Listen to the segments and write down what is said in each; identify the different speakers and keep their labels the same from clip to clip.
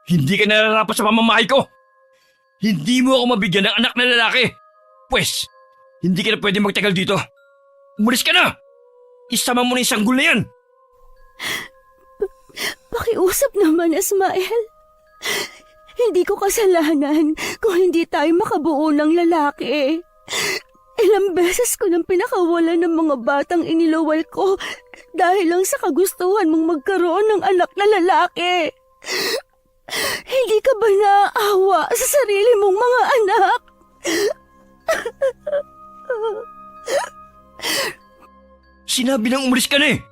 Speaker 1: Hindi ka nararapat sa pamamahay ko. Hindi mo ako mabigyan ng anak na lalaki. Pwes, hindi ka na pwede magtagal dito. Umalis ka na! Isama mo na yung sanggol na yan!
Speaker 2: Pakiusap naman, Ismael. Hindi ko kasalanan kung hindi tayo makabuo ng lalaki. Ilang beses ko nang pinakawalan ng mga batang iniluwal ko dahil lang sa kagustuhan mong magkaroon ng anak na lalaki. Hindi ka ba naaawa sa sarili mong mga anak?
Speaker 1: Sinabi nang umalis ka na eh.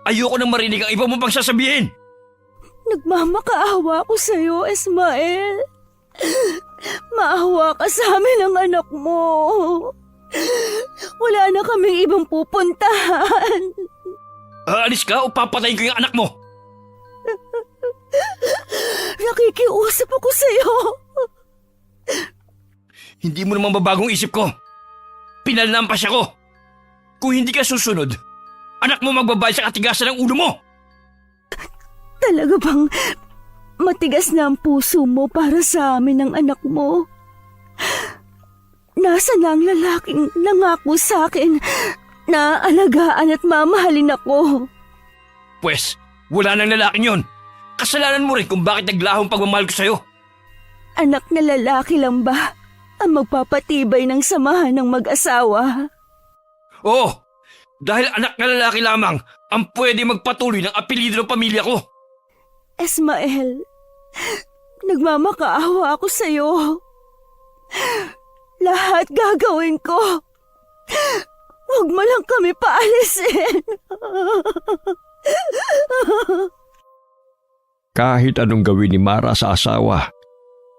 Speaker 1: Ayoko nang marinig ang iba mo pang sasabihin.
Speaker 2: Nagmamakaawa ko sa'yo, Ismael. Maawa ka sa amin ang anak mo. Wala na kaming ibang pupuntahan.
Speaker 1: Aalis ka o papatayin ko yung anak mo?
Speaker 2: Nakikiusap ako sa'yo.
Speaker 1: Hindi mo naman babagong isip ko. Pinalnampas ako. Kung hindi ka susunod, anak mo magbabayad sa katigasan ng ulo mo.
Speaker 2: Talaga bang matigas na ang puso mo para sa amin ng anak mo? Nasaan na ang lalaking nangako sa akin na alagaan at mamahalin ako?
Speaker 1: Pwes, wala nang lalaking yon. Kasalanan mo rin kung bakit naglahong pagmamahal ko sa'yo.
Speaker 2: Anak na lalaki lang ba ang magpapatibay ng samahan ng mag-asawa?
Speaker 1: Oo, dahil anak na lalaki lamang ang pwede magpatuloy ng apelyido ng pamilya ko.
Speaker 2: Ismael, nagmamakaawa ako sa'yo. Lahat gagawin ko. Huwag mo lang kami paalisin.
Speaker 3: Kahit anong gawin ni Mara sa asawa,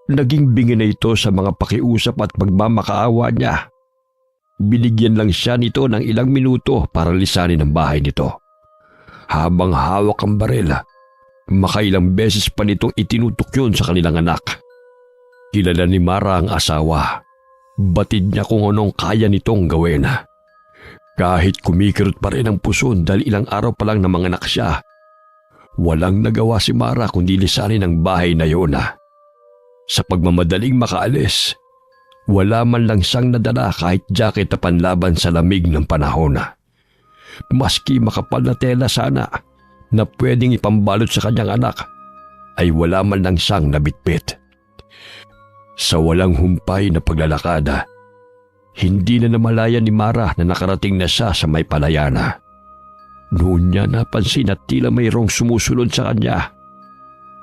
Speaker 3: naging bingi na ito sa mga pakiusap at pagmamakaawa niya. Binigyan lang siya nito ng ilang minuto para lisanin ang bahay nito. Habang hawak ang baril, makailang beses pa nitong itinutok yun sa kanilang anak. Kilala ni Mara ang asawa. Batid niya kung anong kaya nitong gawin. Kahit kumikirot pa rin ang puson dahil ilang araw pa lang na manganak siya, walang nagawa si Mara kundi lisanin ang bahay na yun. Sa pagmamadaling makaalis, wala man lang siyang nadala kahit jacket na panlaban sa lamig ng panahon. Maski makapal na tela sana na pwedeng ipambalot sa kanyang anak, ay wala man lang siyang nabitbit. Sa walang humpay na paglalakad, hindi na namalayan ni Mara na nakarating na siya sa may palayana. Noon niya napansin at tila mayroong sumusunod sa kanya.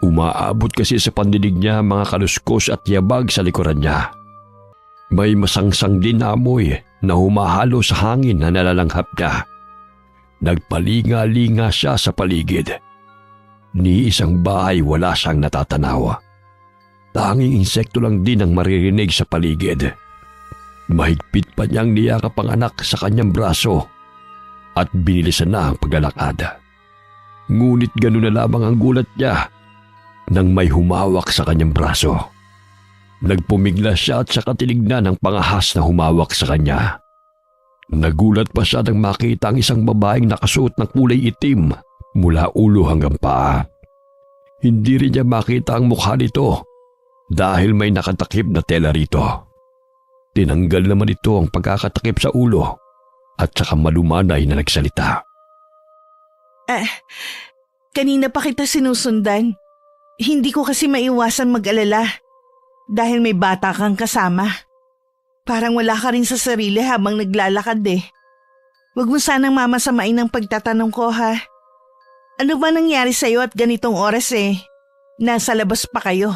Speaker 3: Umaabot kasi sa pandinig niya mga kaluskos at yabag sa likuran niya. May masangsang din na amoy na humahalo sa hangin na nalalanghap niya. Nagpalinga-linga siya sa paligid. Ni isang bahay wala siyang natatanaw. Tanging insekto lang din ang maririnig sa paligid. Mahigpit pa niyang niyakap ang anak sa kanyang braso at binilisan na ang paglalakad. Ngunit gano'n na lamang ang gulat niya nang may humawak sa kanyang braso. Nagpumigla siya at saka tinignan ang pangahas na humawak sa kanya. Nagulat pa siya nang makita ang isang babaeng nakasuot ng kulay itim mula ulo hanggang paa. Hindi rin niya makita ang mukha nito dahil may nakatakip na tela rito. Tinanggal naman ito ang pagkakatakip sa ulo at saka malumanay na nagsalita.
Speaker 4: Kanina pa kita sinusundan. Hindi ko kasi maiwasan mag-alala dahil may bata kang kasama. Parang wala ka rin sa sarili habang naglalakad eh. Huwag mo sanang mamasamain ang pagtatanong ko ha. Ano ba nangyari sa'yo at ganitong oras eh? Nasa labas pa kayo.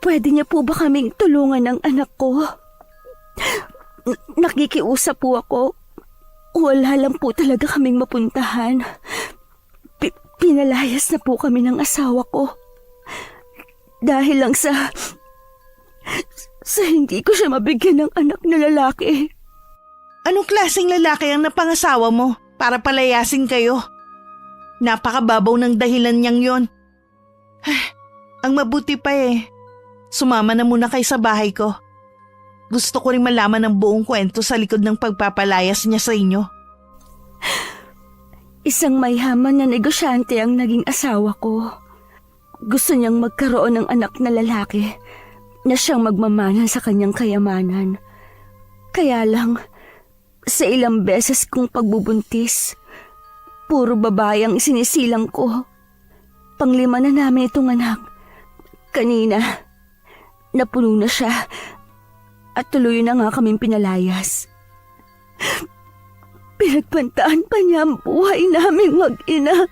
Speaker 2: Pwede niya po ba kaming tulungan ng anak ko? Nakikiusap po ako. Wala lang po talaga kaming mapuntahan. Pinalayas na po kami ng asawa ko. Dahil lang sa hindi ko siya mabigyan ng anak na lalaki.
Speaker 4: Anong klaseng lalaki ang napangasawa mo para palayasin kayo? Napakababaw ng dahilan niyang yon. Ang mabuti pa eh. Sumama na muna kayo sa bahay ko. Gusto ko rin malaman ang buong kwento sa likod ng pagpapalayas niya sa inyo.
Speaker 2: Isang mayhaman na negosyante ang naging asawa ko. Gusto niyang magkaroon ng anak na lalaki na siyang magmamana sa kanyang kayamanan. Kaya lang, sa ilang beses kong pagbubuntis, puro babae ang isinisilang ko. Panglima na namin itong anak. Kanina, napuno na siya at tuloy na nga kaming pinalayas. Pinagpantaan pa niya ang buhay naming mag-ina.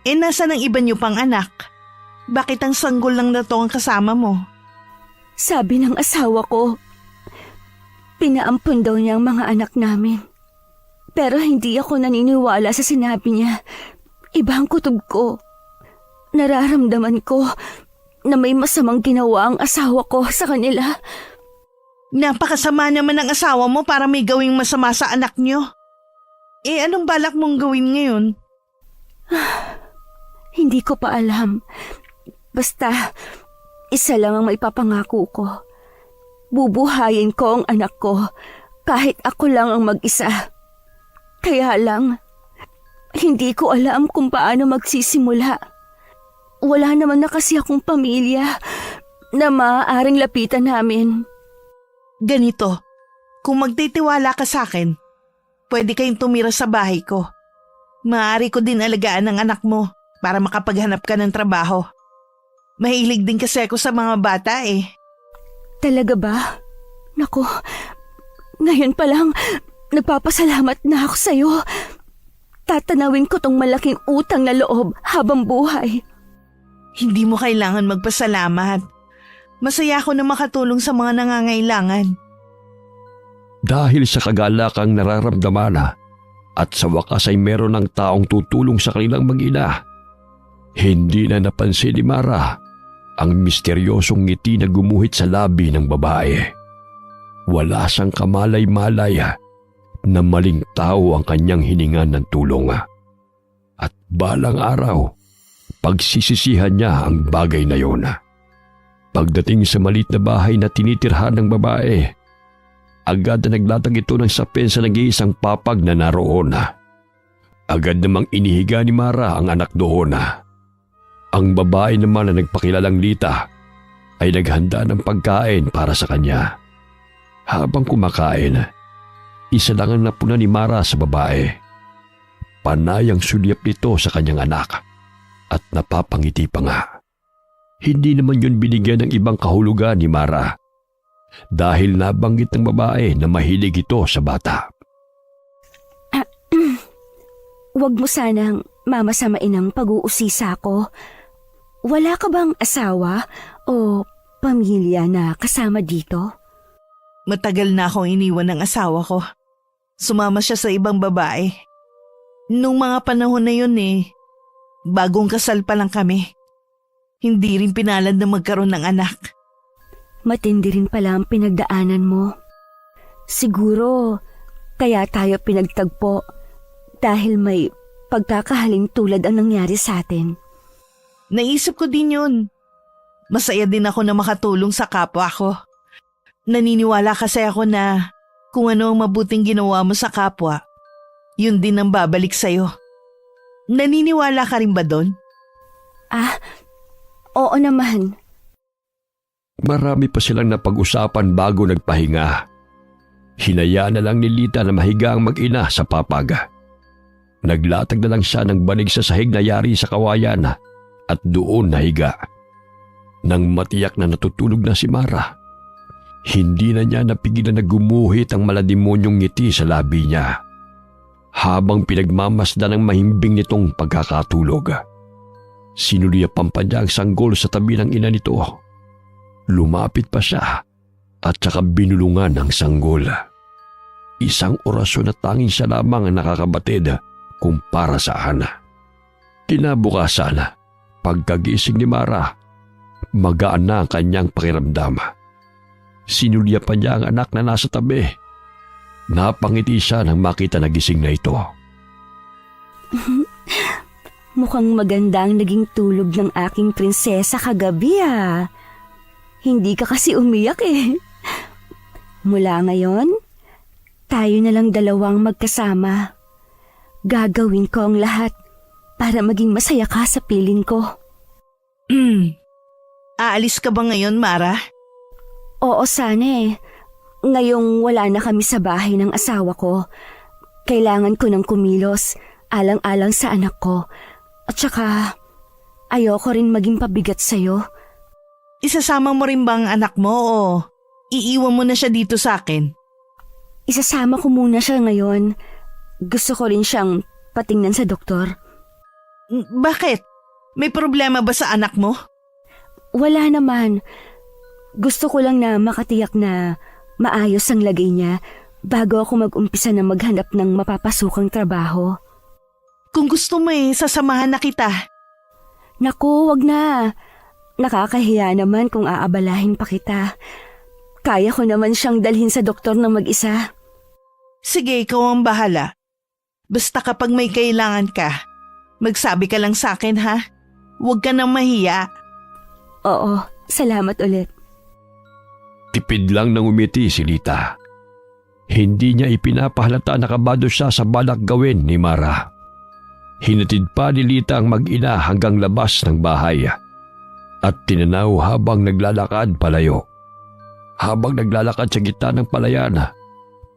Speaker 4: Nasaan ang iba niyo pang anak? Bakit ang sanggol lang na to ang kasama mo?
Speaker 2: Sabi ng asawa ko, pinaampun daw niya ang mga anak namin. Pero hindi ako naniniwala sa sinabi niya. Iba ang kutob ko. Nararamdaman ko na may masamang ginawa ang asawa ko sa kanila.
Speaker 4: Napakasama naman ng asawa mo para may gawing masama sa anak niyo. Anong balak mong gawin ngayon?
Speaker 2: Hindi ko pa alam. Basta, isa lang ang maipapangako ko. Bubuhayin ko ang anak ko kahit ako lang ang mag-isa. Kaya lang, hindi ko alam kung paano magsisimula. Wala naman na kasi akong pamilya na maaaring lapitan namin.
Speaker 4: Ganito, kung magtitiwala ka sa akin, pwede kayong tumira sa bahay ko. Maaari ko din alagaan ang anak mo para makapaghanap ka ng trabaho. Mahilig din kasi ako sa mga bata eh.
Speaker 2: Talaga ba? Naku, ngayon pa lang, nagpapasalamat na ako sa'yo. Tatanawin ko tong malaking utang na loob habang buhay.
Speaker 4: Hindi mo kailangan magpasalamat. Masaya ako na makatulong sa mga nangangailangan.
Speaker 3: Dahil sa kagalakang nararamdaman at sa wakas ay meron ng taong tutulong sa kanilang mag-ina, hindi na napansin ni Mara ang misteryosong ngiti na gumuhit sa labi ng babae. Wala siyang kamalay-malay na maling tao ang kanyang hiningan ng tulong. At balang araw, pagsisisihan niya ang bagay na yon. Pagdating sa maliit na bahay na tinitirhan ng babae, agad na naglatag ito ng sapin sa nag-iisang papag na naroon. Agad namang inihiga ni Mara ang anak doon. Ang babae naman na nagpakilalang Lita ay naghanda ng pagkain para sa kanya. Habang kumakain, isa lang ang napuna ni Mara sa babae. Panay ang sulyap nito sa kanyang anak at napapangiti pa nga. Hindi naman yun binigyan ng ibang kahulugan ni Mara dahil nabanggit ng babae na mahilig ito sa bata.
Speaker 2: Huwag mo sanang mamasamain ang pag-uusisa ko. Wala ka bang asawa o pamilya na kasama dito?
Speaker 4: Matagal na akong iniwan ng asawa ko. Sumama siya sa ibang babae. Nung mga panahon na yun bagong kasal pa lang kami. Hindi rin pinalad na magkaroon ng anak.
Speaker 2: Matindi rin pala ang pinagdaanan mo. Siguro, kaya tayo pinagtagpo dahil may pagkakahaling tulad ang nangyari sa atin.
Speaker 4: Naisip ko din yun. Masaya din ako na makatulong sa kapwa ko. Naniniwala kasi ako na kung ano ang mabuting ginawa mo sa kapwa, yun din ang babalik sa'yo. Naniniwala ka rin ba doon?
Speaker 2: Oo naman.
Speaker 3: Marami pa silang napag-usapan bago nagpahinga. Hinayaan na lang ni Lita na mahiga ang mag-ina sa papag. Naglatag na lang siya ng banig sa sahig na yari sa kawayan at doon nahiga. Nang matiyak na natutulog na si Mara, hindi na niya napigilan na gumuhit ang malademonyong ngiti sa labi niya. Habang pinagmamasdan ng mahimbing nitong pagkakatulog, sinuliapan pa niya ang sanggol sa tabi ng ina nito. Lumapit pa siya at saka binulungan ang sanggol. Isang orasyon na tanging siya lamang ang nakakabatid kumpara sa ana. Kinabukasan, pagkagising ni Mara, magaan na ang kanyang pakiramdam. Sinulyapan niya ang anak na nasa tabi. Napangiti siya nang makita na gising na ito.
Speaker 2: Mukhang maganda ang naging tulog ng aking prinsesa kagabi Hindi ka kasi umiyak Mula ngayon, tayo na lang dalawang magkasama. Gagawin ko ang lahat para maging masaya ka sa piling ko.
Speaker 4: Aalis ka ba ngayon, Mara?
Speaker 2: Oo, sana eh. Ngayong wala na kami sa bahay ng asawa ko, kailangan ko ng kumilos, alang-alang sa anak ko. At saka, ayoko rin maging pabigat sa'yo.
Speaker 4: Isasama mo rin ba ang anak mo o iiwan mo na siya dito sa akin?
Speaker 2: Isasama ko muna siya ngayon. Gusto ko rin siyang patingnan sa doktor.
Speaker 4: Bakit? May problema ba sa anak mo?
Speaker 2: Wala naman. Gusto ko lang na makatiyak na maayos ang lagay niya bago ako mag-umpisa na maghanap ng mapapasukang trabaho.
Speaker 4: Kung gusto mo sasamahan na kita.
Speaker 2: Naku, wag na. Nakakahiya naman kung aabalahin pa kita. Kaya ko naman siyang dalhin sa doktor na mag-isa.
Speaker 4: Sige, ikaw ang bahala. Basta kapag may kailangan ka, magsabi ka lang sa akin ha. Huwag ka nang mahiya.
Speaker 2: Oo, salamat ulit.
Speaker 3: Tipid lang nang umiti si Lita. Hindi niya ipinapahalata na kabado siya sa balak gawin ni Mara. Hinatid pa ni Lita ang mag-ina hanggang labas ng bahay at tinanaw habang naglalakad palayo. Habang naglalakad sa gitna ng palayan,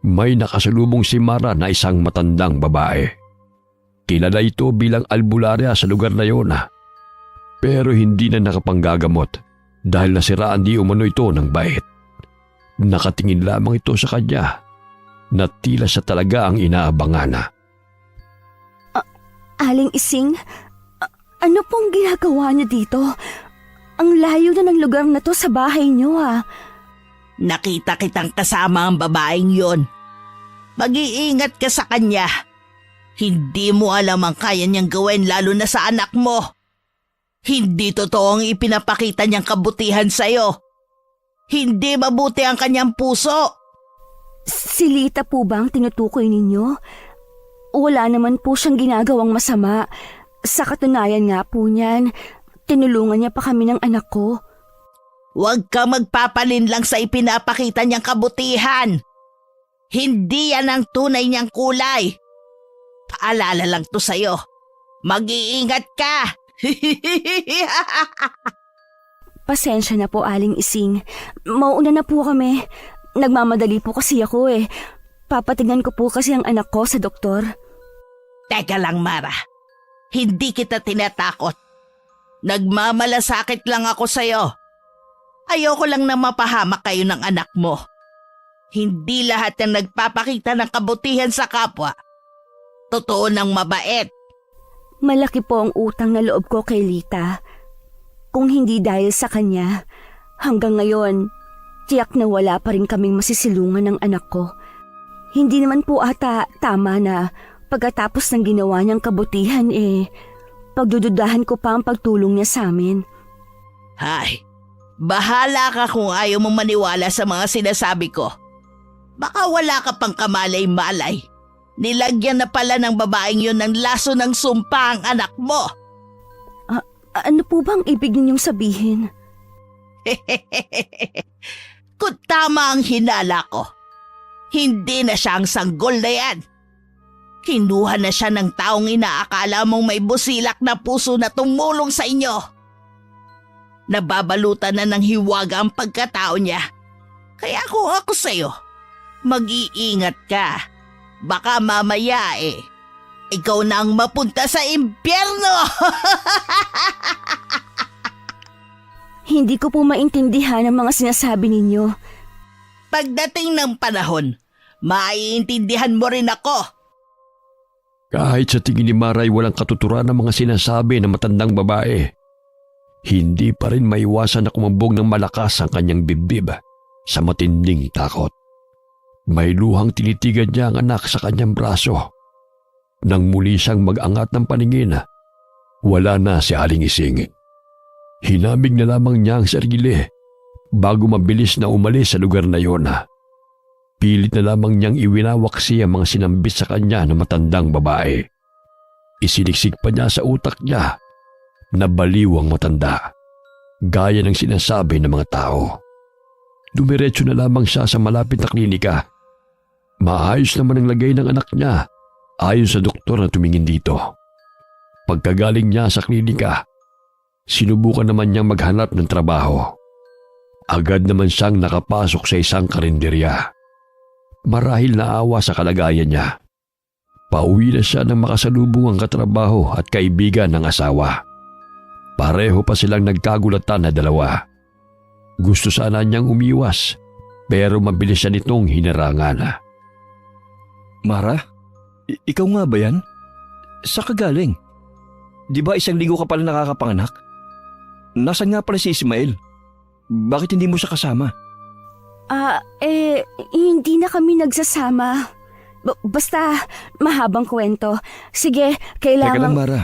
Speaker 3: may nakasalubong si Mara na isang matandang babae. Kilala ito bilang albularya sa lugar na yon, pero hindi na nakapanggagamot dahil nasiraan di umano ito ng bait. Nakatingin lamang ito sa kanya na tila siya talaga ang inaabangan.
Speaker 2: Aling Ising, ano pong ginagawa niyo dito? Ang layo na ng lugar na to sa bahay niyo
Speaker 4: Nakita kitang kasama ang babaeng yon. Mag-iingat ka sa kanya. Hindi mo alam ang kaya niyang gawin lalo na sa anak mo. Hindi totoo ang ipinapakita niyang kabutihan sa'yo. Hindi mabuti ang kanyang puso.
Speaker 2: Si Lita po ba ang tinutukoy ninyo? Wala naman po siyang ginagawang masama. Sa katunayan nga po niyan, tinulungan niya pa kami ng anak ko.
Speaker 4: Huwag kang magpapalin lang sa ipinapakita niyang kabutihan. Hindi yan ang tunay niyang kulay. Paalala lang to sa'yo. Mag-iingat ka.
Speaker 2: Pasensya na po, Aling Ising. Mauuna na po kami. Nagmamadali po kasi ako eh. Papatignan ko po kasi ang anak ko sa doktor.
Speaker 4: Teka lang, Mara. Hindi kita tinatakot. Nagmamalasakit lang ako sa'yo. Ayoko lang na mapahamak kayo ng anak mo. Hindi lahat ng nagpapakita ng kabutihan sa kapwa totoo ng mabait.
Speaker 2: Malaki po ang utang na loob ko kay Lita. Kung hindi dahil sa kanya, hanggang ngayon, tiyak na wala pa rin kaming masisilungan ng anak ko. Hindi naman po ata tama na pagkatapos ng ginawa niyang kabutihan pagdududahan ko pa ang pagtulong niya sa amin.
Speaker 4: Hay, bahala ka kung ayaw mo maniwala sa mga sinasabi ko. Baka wala ka pang kamalay-malay. Nilagyan na pala ng babaeng yun ng laso ng sumpa ang anak mo.
Speaker 2: Ano po bang ibig ninyong sabihin?
Speaker 4: Kung tama ang hinala ko, hindi na siya ang sanggol na yan. Kinuha na siya ng taong inaakala mong may busilak na puso na tumulong sa inyo. Nababalutan na ng hiwaga ang pagkatao niya. Kaya kung ako sa'yo, mag-iingat ka. Baka mamaya ikaw na ang mapunta sa impyerno.
Speaker 2: Hindi ko po maintindihan ang mga sinasabi ninyo.
Speaker 4: Pagdating ng panahon, maiintindihan mo rin ako.
Speaker 3: Kahit sa tingin ni Mara ay walang katuturan ng mga sinasabi ng matandang babae, hindi pa rin maiwasan na kumambog ng malakas ang kanyang bibdib sa matinding takot. May luhang tinitigan niya ang anak sa kanyang braso. Nang muli siyang mag-angat ng paningin, wala na si Aling Ising. Hinamig na lamang niya ang sarili bago mabilis na umalis sa lugar na yon. Pilit na lamang niyang iwinawaksi ang mga sinambit sa kanya ng matandang babae. Isiniksik pa niya sa utak niya na baliw ang matanda, gaya ng sinasabi ng mga tao. Dumiretso na lamang siya sa malapit na klinika. Maayos naman ang lagay ng anak niya ayon sa doktor na tumingin dito. Pagkagaling niya sa klinika, sinubukan naman niyang maghanap ng trabaho. Agad naman siyang nakapasok sa isang karinderya. Marahil naawa sa kalagayan niya. Pauwi na siya ng makasalubong ang katrabaho at kaibigan ng asawa. Pareho pa silang nagkagulatan na dalawa. Gusto sana niyang umiwas, pero mabilis siya nitong hinarangan.
Speaker 1: Mara, ikaw nga ba yan? Sa kagaling? Di ba 1 linggo ka pala nakakapanganak? Nasaan nga pala si Ismael? Bakit hindi mo siya kasama?
Speaker 2: Hindi na kami nagsasama. Basta, mahabang kwento. Sige,
Speaker 1: Teka lang,
Speaker 2: kailangan...
Speaker 1: Mara.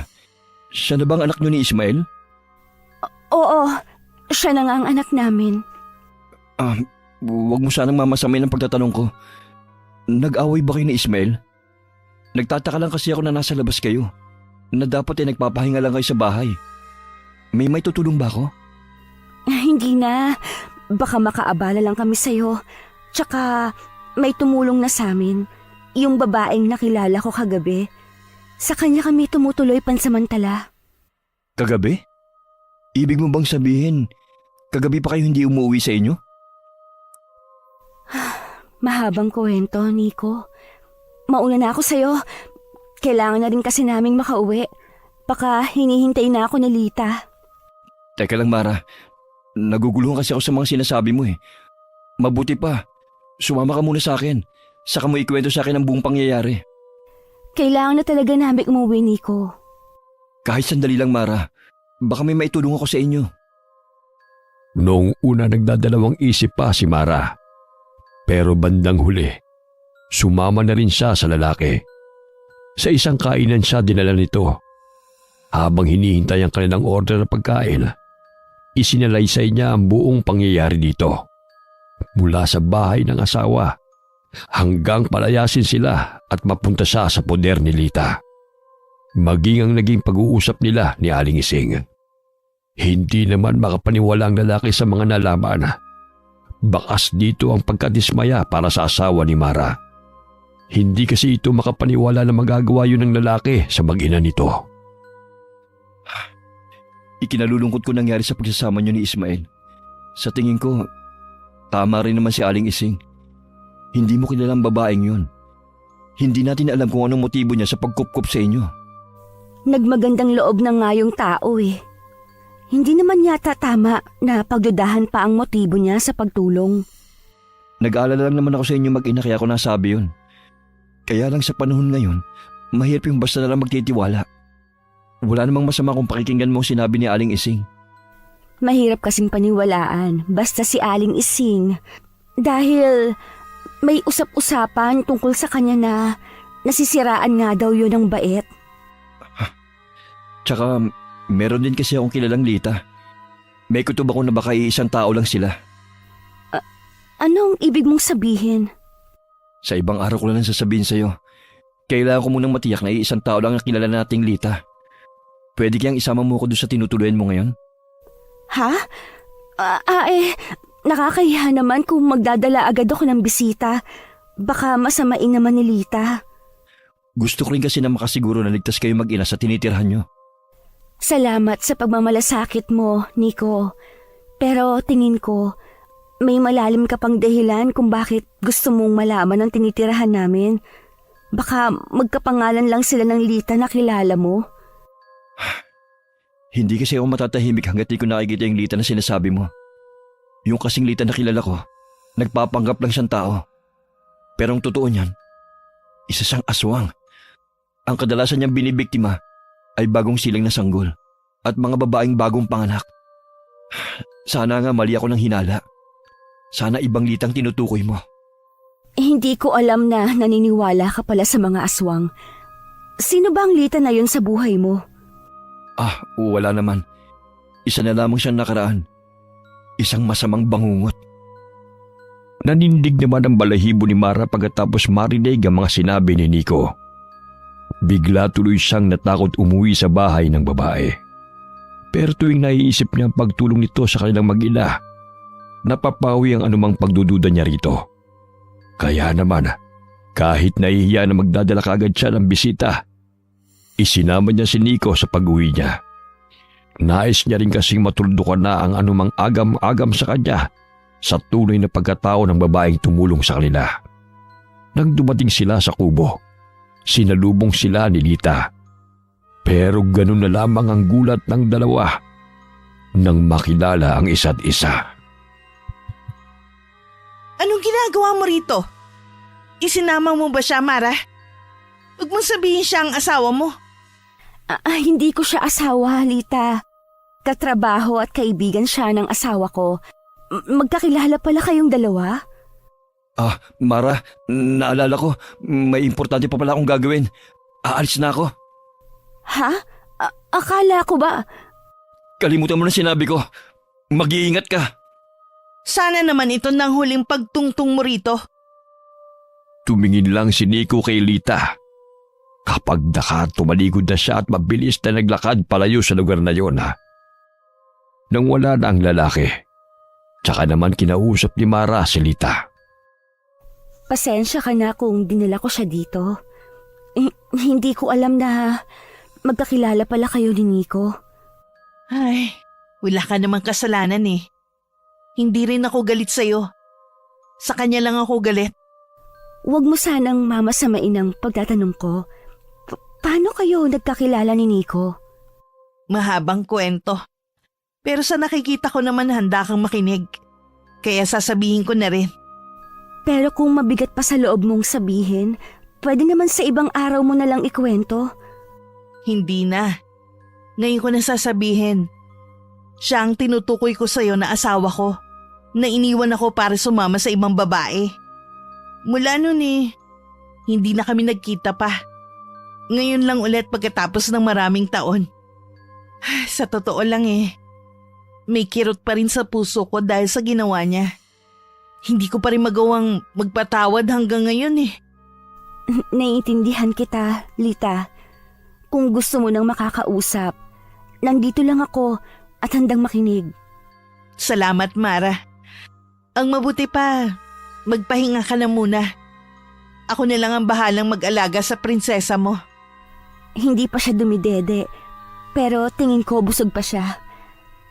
Speaker 1: Siya na bang anak niyo ni Ismael?
Speaker 2: Oo, siya na nga ang anak namin.
Speaker 1: Huwag mo sanang mamasamay ng pagtatanong ko. Nag-away ba kayo ni Ismael? Nagtataka lang kasi ako na nasa labas kayo. Na dapat nagpapahinga lang kayo sa bahay. May tutulong ba ako?
Speaker 2: Hindi na. Baka makaabala lang kami sa'yo. Tsaka, may tumulong na sa amin. Yung babaeng nakilala ko kagabi. Sa kanya kami tumutuloy pansamantala.
Speaker 1: Kagabi? Ibig mo bang sabihin, kagabi pa kayo hindi umuwi sa inyo?
Speaker 2: Mahabang kwento, Nico. Mauna na ako sa'yo. Kailangan na rin kasi naming makauwi. Baka hinihintay na ako ni Lita.
Speaker 1: Teka lang, Mara. Naguguluhan kasi ako sa mga sinasabi mo eh. Mabuti pa. Sumama ka muna sa akin. Saka mo ikwento sa akin ang buong pangyayari.
Speaker 2: Kailangan na talaga namin umuwi, Nico.
Speaker 1: Kahit sandali lang, Mara. Baka may maitulong ako sa inyo.
Speaker 3: Noong una nagdadalawang isip pa si Mara. Pero bandang huli, sumama na rin siya sa lalaki. Sa isang kainan siya dinala nito. Habang hinihintay ang kanilang order na pagkain, isinalaysay niya ang buong pangyayari dito. Mula sa bahay ng asawa, hanggang palayasin sila at mapunta siya sa poder ni Lita. Maging ang naging pag-uusap nila ni Aling Ising. Hindi naman makapaniwala ang lalaki sa mga nalaman. Bakas dito ang pagkadismaya para sa asawa ni Mara. Hindi kasi ito makapaniwala na magagawa yun ng lalaki sa mag-ina nito.
Speaker 1: Ikinalulungkot ko nangyari sa pagsasama niyo ni Ismael. Sa tingin ko, tama rin naman si Aling Ising. Hindi mo kilalang babaeng yun. Hindi natin alam kung anong motibo niya sa pagkupkup sa inyo.
Speaker 2: Nagmagandang loob na nga yung tao eh. Hindi naman yata tama na pagdudahan pa ang motibo niya sa pagtulong.
Speaker 1: Nag-aalala lang naman ako sa inyo mag-ina kaya ako nasabi yun. Kaya lang sa panahon ngayon, mahirap yung basta na lang magtitiwala. Wala namang masama kung pakikinggan mo sinabi ni Aling Ising.
Speaker 2: Mahirap kasing paniwalaan basta si Aling Ising. Dahil may usap-usapan tungkol sa kanya na nasisiraan nga daw yun ng bait.
Speaker 1: Tsaka meron din kasi akong kilalang Lita. May kutob ako na baka isang tao lang sila.
Speaker 2: Anong ibig mong sabihin?
Speaker 1: Sa ibang araw ko lang sasabihin sa'yo. Kailangan ko munang matiyak na isang tao lang ang kilala nating Lita. Pwede kayang isama mo ko doon sa tinutuloyan mo ngayon?
Speaker 2: Ha? Nakakahiya naman kung magdadala agad ako ng bisita. Baka masamain naman ni Lita.
Speaker 1: Gusto ko rin kasi na makasiguro na ligtas kayo mag-ina sa tinitirhan nyo.
Speaker 2: Salamat sa pagmamalasakit mo, Nico. Pero tingin ko, may malalim ka pang dahilan kung bakit gusto mong malaman ang tinitirahan namin. Baka magkapangalan lang sila ng Lita na kilala mo.
Speaker 1: Hindi kasi ako matatahimik hanggat di ko nakikita yung Lita na sinasabi mo. Yung kasing Lita na kilala ko, nagpapanggap lang siyang tao. Pero ang totoo niyan, isa siyang aswang. Ang kadalasan niyang binibiktima ay bagong silang na sanggol at mga babaeng bagong panganak. Sana nga mali ako ng hinala. Sana ibang Litang tinutukoy mo.
Speaker 2: Hindi ko alam na naniniwala ka pala sa mga aswang. Sino ba ang Lita na yun sa buhay mo?
Speaker 1: Wala naman. Isa na lamang siyang nakaraan. Isang masamang bangungot.
Speaker 3: Nanindig naman ang balahibo ni Mara pagkatapos marinig ang mga sinabi ni Nico. Bigla tuloy siyang natakot umuwi sa bahay ng babae. Pero tuwing naiisip niya ang pagtulong nito sa kanilang mag-ina, napapawi ang anumang pagdududa niya rito. Kaya naman, kahit nahihiya na magdadala kaagad siya ng bisita, Isinama niya si Nico sa pag-uwi niya. Nais niya rin kasing matuldukan na ang anumang agam-agam sa kanya sa tunay na pagkatao ng babaeng tumulong sa kanila. Nang dumating sila sa kubo, sinalubong sila ni Lita. Pero ganun na lamang ang gulat ng dalawa nang makilala ang isa't isa.
Speaker 4: Anong ginagawa mo rito? Isinama mo ba siya, Mara? Huwag mong sabihin siya ang asawa mo.
Speaker 2: Hindi ko siya asawa, Lita. Katrabaho at kaibigan siya ng asawa ko. Magkakilala pala kayong dalawa?
Speaker 1: Mara, naalala ko, may importante pa pala akong gagawin. Aalis na ako.
Speaker 2: Ha? Akala ko ba?
Speaker 1: Kalimutan mo na sinabi ko. Mag-iingat ka.
Speaker 4: Sana naman ito nang huling pagtungtong mo rito.
Speaker 3: Tumingin lang si Nico kay Lita. Kapag tumalikod na siya at mabilis na naglakad palayo sa lugar na yon. Nang wala na ang lalaki, tsaka naman kinausap ni Mara si Lita.
Speaker 2: Pasensya ka na kung dinala ko siya dito. Hindi ko alam na magkakilala pala kayo ni Nico.
Speaker 4: Ay, wala ka namang kasalanan eh. Hindi rin ako galit sa'yo. Sa kanya lang ako galit.
Speaker 2: Huwag mo sanang mamasamain ang pagtatanong ko. Paano kayo nagkakilala ni Nico?
Speaker 4: Mahabang kwento. Pero sa nakikita ko naman handa kang makinig. Kaya sasabihin ko na rin.
Speaker 2: Pero kung mabigat pa sa loob mong sabihin, pwede naman sa ibang araw mo na lang ikwento.
Speaker 4: Hindi na. Ngayon ko na sasabihin. Siya ang tinutukoy ko sa'yo na asawa ko. Na iniwan ako para sumama sa ibang babae. Mula nun hindi na kami nagkita pa. Ngayon lang ulit pagkatapos ng maraming taon. Sa totoo lang may kirot pa rin sa puso ko dahil sa ginawa niya. Hindi ko pa rin magawang magpatawad hanggang ngayon.
Speaker 2: Naiintindihan kita, Lita. Kung gusto mo nang makakausap, nandito lang ako at handang makinig.
Speaker 4: Salamat, Mara. Ang mabuti pa, magpahinga ka na muna. Ako na lang ang bahalang mag-alaga sa prinsesa mo.
Speaker 2: Hindi pa siya dumidede, pero tingin ko busog pa siya.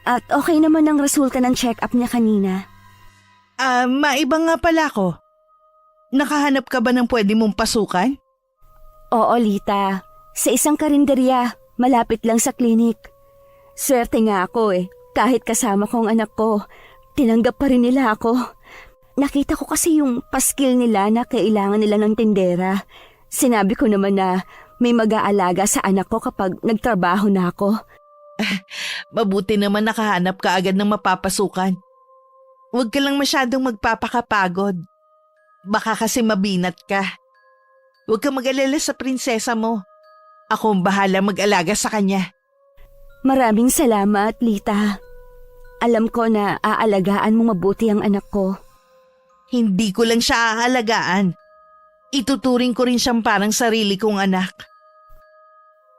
Speaker 2: At okay naman ang resulta ng check-up niya kanina.
Speaker 4: Maiba nga pala ko. Nakahanap ka ba ng pwede mong pasukan?
Speaker 2: Oo, Lita. Sa isang karinderya, malapit lang sa klinik. Swerte nga ako kahit kasama ko ang anak ko, tinanggap pa rin nila ako. Nakita ko kasi yung paskil nila na kailangan nila ng tindera. Sinabi ko naman na may mag-aalaga sa anak ko kapag nagtrabaho na ako.
Speaker 4: Mabuti naman nakahanap ka agad ng mapapasukan. Huwag ka lang masyadong magpapakapagod. Baka kasi mabinat ka. Huwag ka mag-alala sa prinsesa mo. Ako ang bahala mag-alaga sa kanya.
Speaker 2: Maraming salamat, Lita. Alam ko na aalagaan mo mabuti ang anak ko.
Speaker 4: Hindi ko lang siya aalagaan. Ituturing ko rin siyang parang sarili kong anak.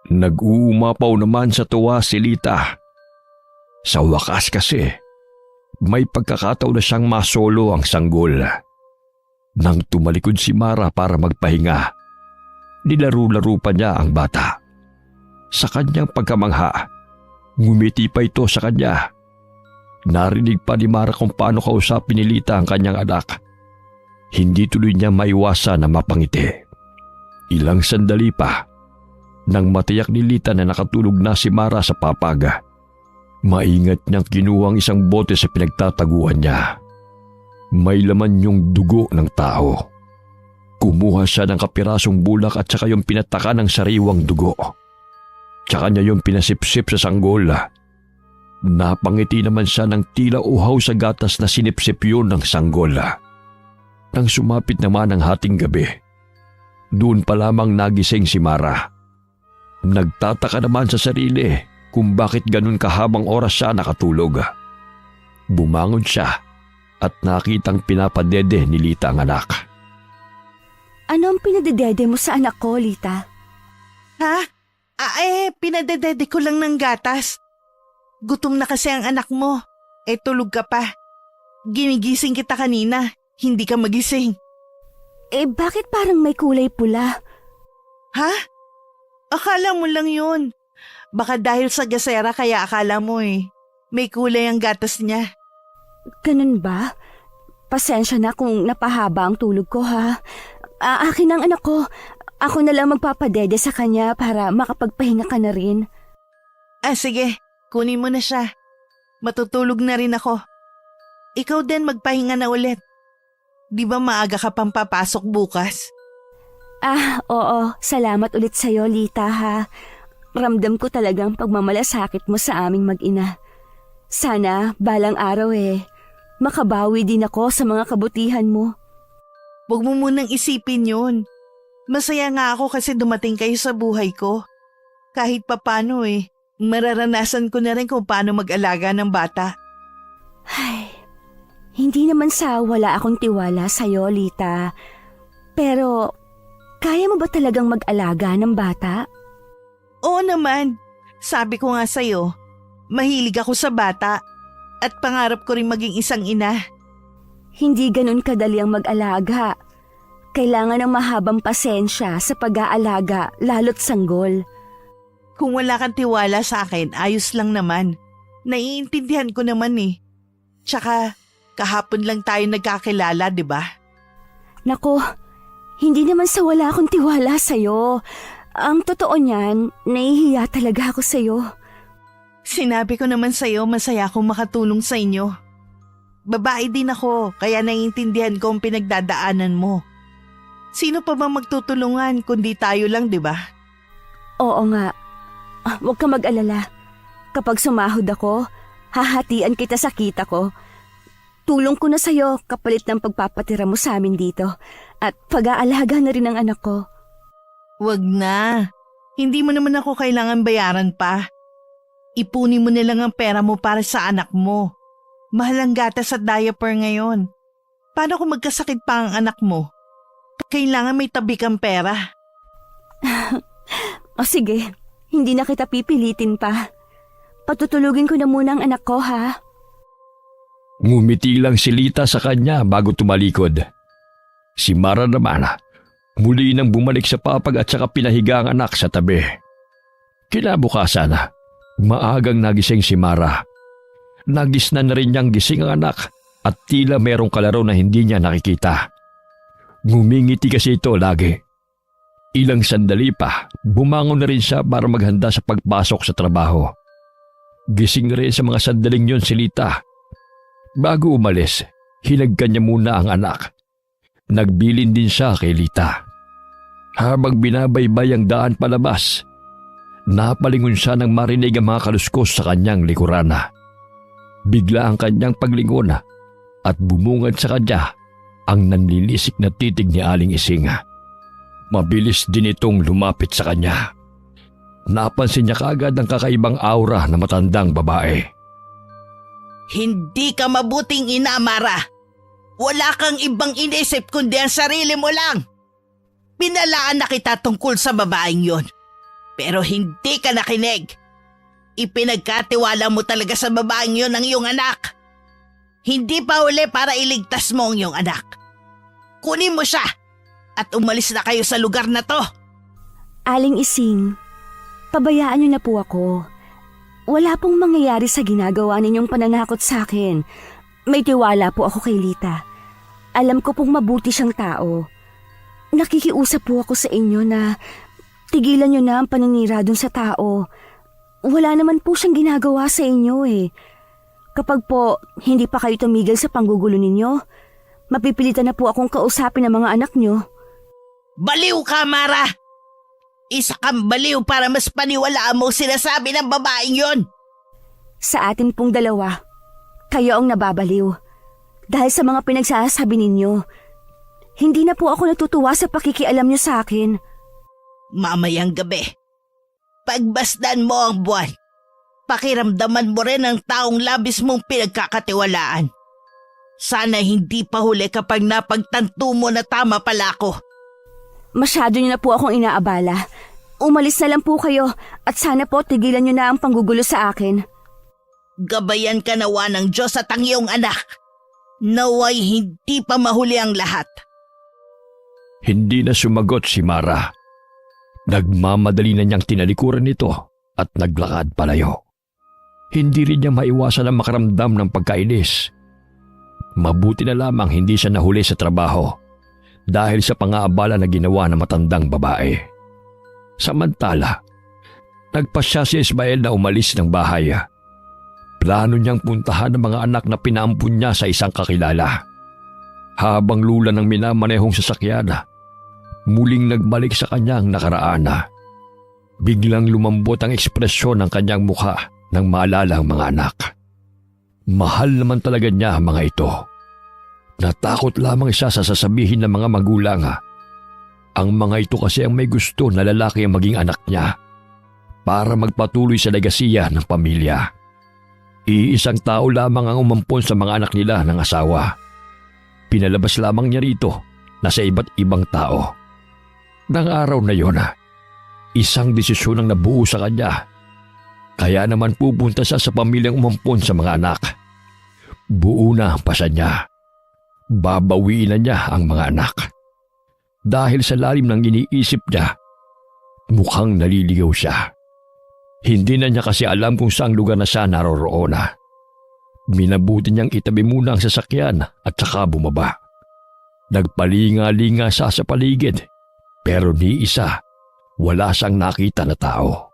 Speaker 3: Nag-uumapaw naman sa tuwa si Lita. Sa wakas kasi, may pagkakataon na siyang masolo ang sanggol. Nang tumalikod si Mara para magpahinga, nilaro-laro pa niya ang bata. Sa kanyang pagkamangha, ngumiti pa ito sa kanya. Narinig pa ni Mara kung paano kausapin ni Lita ang kanyang anak. Hindi tuloy niya maiwasan na mapangiti. Ilang sandali pa, nang matiyak ni Lita na nakatulog na si Mara sa papaga, maingat niyang kinuha ang isang bote sa pinagtataguan niya. May laman yung dugo ng tao. Kumuha siya ng kapirasong bulak at saka yung pinataka ng sariwang dugo. Tsaka niya yung pinasipsip sa sanggol. Napangiti naman siya ng tila uhaw sa gatas na sinipsip yun ng sanggol. Nang sumapit naman ang hating gabi, doon pa lamang nagising si Mara. Nagtataka naman sa sarili kung bakit ganun kahabang oras siya nakatulog. Bumangon siya at nakitang pinapadede ni Lita ang anak.
Speaker 2: Ano ang pinadedede mo sa anak ko, Lita?
Speaker 4: Ha? Pinadedede ko lang ng gatas. Gutom na kasi ang anak mo. Tulog ka pa. Ginigising kita kanina. Hindi ka magising.
Speaker 2: Bakit parang may kulay pula?
Speaker 4: Ha? Akala mo lang yun. Baka dahil sa gasera kaya akala mo may kulay ang gatas niya.
Speaker 2: Ganun ba? Pasensya na kung napahaba ang tulog ko ha. Akin ang anak ko. Ako na lang magpapadede sa kanya para makapagpahinga ka na rin.
Speaker 4: Sige, kunin mo na siya. Matutulog na rin ako. Ikaw din magpahinga na ulit. Di ba maaga ka pang papasok bukas?
Speaker 2: Oo. Salamat ulit sa'yo, Lita ha. Ramdam ko talagang pagmamalasakit mo sa aming mag-ina. Sana balang araw makabawi din ako sa mga kabutihan mo.
Speaker 4: Huwag mo munang isipin yun. Masaya nga ako kasi dumating kayo sa buhay ko. Kahit papano mararanasan ko na rin kung paano mag-alaga ng bata.
Speaker 2: Ay, hindi naman sa wala akong tiwala sa'yo, Lita. Pero, kaya mo ba talagang mag-alaga ng bata?
Speaker 4: Oo naman. Sabi ko nga sa'yo, mahilig ako sa bata at pangarap ko rin maging isang ina.
Speaker 2: Hindi ganun kadali ang mag-alaga. Kailangan ng mahabang pasensya sa pag-aalaga, lalo't sanggol.
Speaker 4: Kung wala kang tiwala sa akin, ayos lang naman. Naiintindihan ko naman Tsaka, kahapon lang tayo nagkakilala, di ba?
Speaker 2: Naku, hindi naman sa wala akong tiwala sa'yo. Ang totoo niyan, nahihiya talaga ako sa'yo.
Speaker 4: Sinabi ko naman sa'yo, masaya akong makatulong sa inyo. Babae din ako, kaya naiintindihan ko ang pinagdadaanan mo. Sino pa ba magtutulungan kundi tayo lang, di ba?
Speaker 2: Oo nga. Huwag ka mag-alala. Kapag sumahod ako, hahatian kita sa kita ko. Tulong ko na sa'yo kapalit ng pagpapatira mo sa amin dito at pag-aalaga na rin ang anak ko.
Speaker 4: Wag na. Hindi mo naman ako kailangan bayaran pa. Ipunin mo na lang ang pera mo para sa anak mo. Mahal ang gatas at diaper ngayon. Paano kung magkasakit pa ang anak mo? Kailangan may tabi kang pera.
Speaker 2: Sige, hindi na kita pipilitin pa. Patutulugin ko na muna ang anak ko ha.
Speaker 3: Ngumiti lang si Lita sa kanya bago tumalikod. Si Mara naman, muli nang bumalik sa papag at saka pinahiga ang anak sa tabi. Kinabukasan, maagang nagising si Mara. Nagisnan na rin niyang gising ang anak at tila merong kalaro na hindi niya nakikita. Ngumingiti kasi ito lagi. Ilang sandali pa, bumangon na rin siya para maghanda sa pagpasok sa trabaho. Gising na rin sa mga sandaling yun si Lita. Bago umalis, hinagkan niya muna ang anak. Nagbilin din siya kay Lita. Habang binabaybay ang daan palabas, napalingon siya nang marinig ang mga kaluskos sa kanyang likurana. Bigla ang kanyang paglingon at bumungad sa kanya ang nanlilisik na titig ni Aling Ising. Mabilis din itong lumapit sa kanya. Napansin niya kaagad ang kakaibang aura na matandang babae.
Speaker 4: Hindi ka mabuting ina, Mara. Wala kang ibang inisip kundi ang sarili mo lang. Pinalaan na kita tungkol sa babaeng yon. Pero hindi ka nakinig. Ipinagkatiwala mo talaga sa babaeng yon ang iyong anak. Hindi pa huli para iligtas mo ang iyong anak. Kunin mo siya at umalis na kayo sa lugar na to.
Speaker 2: Aling Ising, pabayaan niyo na po ako. Wala pong mangyayari sa ginagawa ninyong pananakot sa akin. May tiwala po ako kay Lita. Alam ko pong mabuti siyang tao. Nakikiusap po ako sa inyo na tigilan niyo na ang paninira dun sa tao. Wala naman po siyang ginagawa sa inyo Kapag po hindi pa kayo tumigil sa panggugulo ninyo, mapipilitan na po akong kausapin ng mga anak niyo.
Speaker 4: Baliw ka, Mara! Isa kang baliw para mas paniwalaan mo sinasabi ng babaeng yon.
Speaker 2: Sa atin pong dalawa, kayo ang nababaliw. Dahil sa mga pinagsasabi ninyo, hindi na po ako natutuwa sa pakikialam niyo sa akin.
Speaker 4: Mamayang gabi, pagbasdan mo ang buwan, pakiramdaman mo rin ang taong labis mong pinagkakatiwalaan. Sana hindi pa huli kapag napagtanto mo na tama pala ako.
Speaker 2: Masyado niyo na po akong inaabala. Umalis na lang po kayo at sana po tigilan niyo na ang panggugulo sa akin.
Speaker 4: Gabayan ka nawa ng Diyos at ang iyong anak. Naway hindi pa mahuli ang lahat.
Speaker 3: Hindi na sumagot si Mara. Nagmamadali na niyang tinalikuran nito at naglakad palayo. Hindi rin niya maiwasan ang makaramdam ng pagkainis. Mabuti na lamang hindi siya nahuli sa trabaho dahil sa pangaabala na ginawa ng matandang babae. Samantala, nagpasya si Ismael na umalis ng bahay. Plano niyang puntahan ang mga anak na pinaampun niya sa isang kakilala. Habang lula ng minamanehong sasakyan, muling nagbalik sa kanyang nakaraan. Biglang lumambot ang ekspresyon ng kanyang mukha nang maalala ang mga anak. Mahal naman talaga niya ang mga ito. Natakot lamang siya sa sasabihin ng mga magulang. Ang mga ito kasi ang may gusto na lalaki ang maging anak niya para magpatuloy sa legasiya ng pamilya. Iisang tao lamang ang umampon sa mga anak nila ng asawa. Pinalabas lamang niya rito na sa iba't ibang tao. Nang araw na yon, isang desisyon ang nabuo sa kanya. Kaya naman pupunta siya sa pamilyang umampon sa mga anak. Buo na ang pasa niya. Babawiin na niya ang mga anak. Dahil sa lalim ng iniisip niya, mukhang naliligaw siya. Hindi na niya kasi alam kung saang lugar na siya naroroon. Minabuti niyang itabi muna ang sasakyan at saka bumaba. Nagpalinga-linga siya sa paligid, pero ni isa, wala siyang nakita na tao.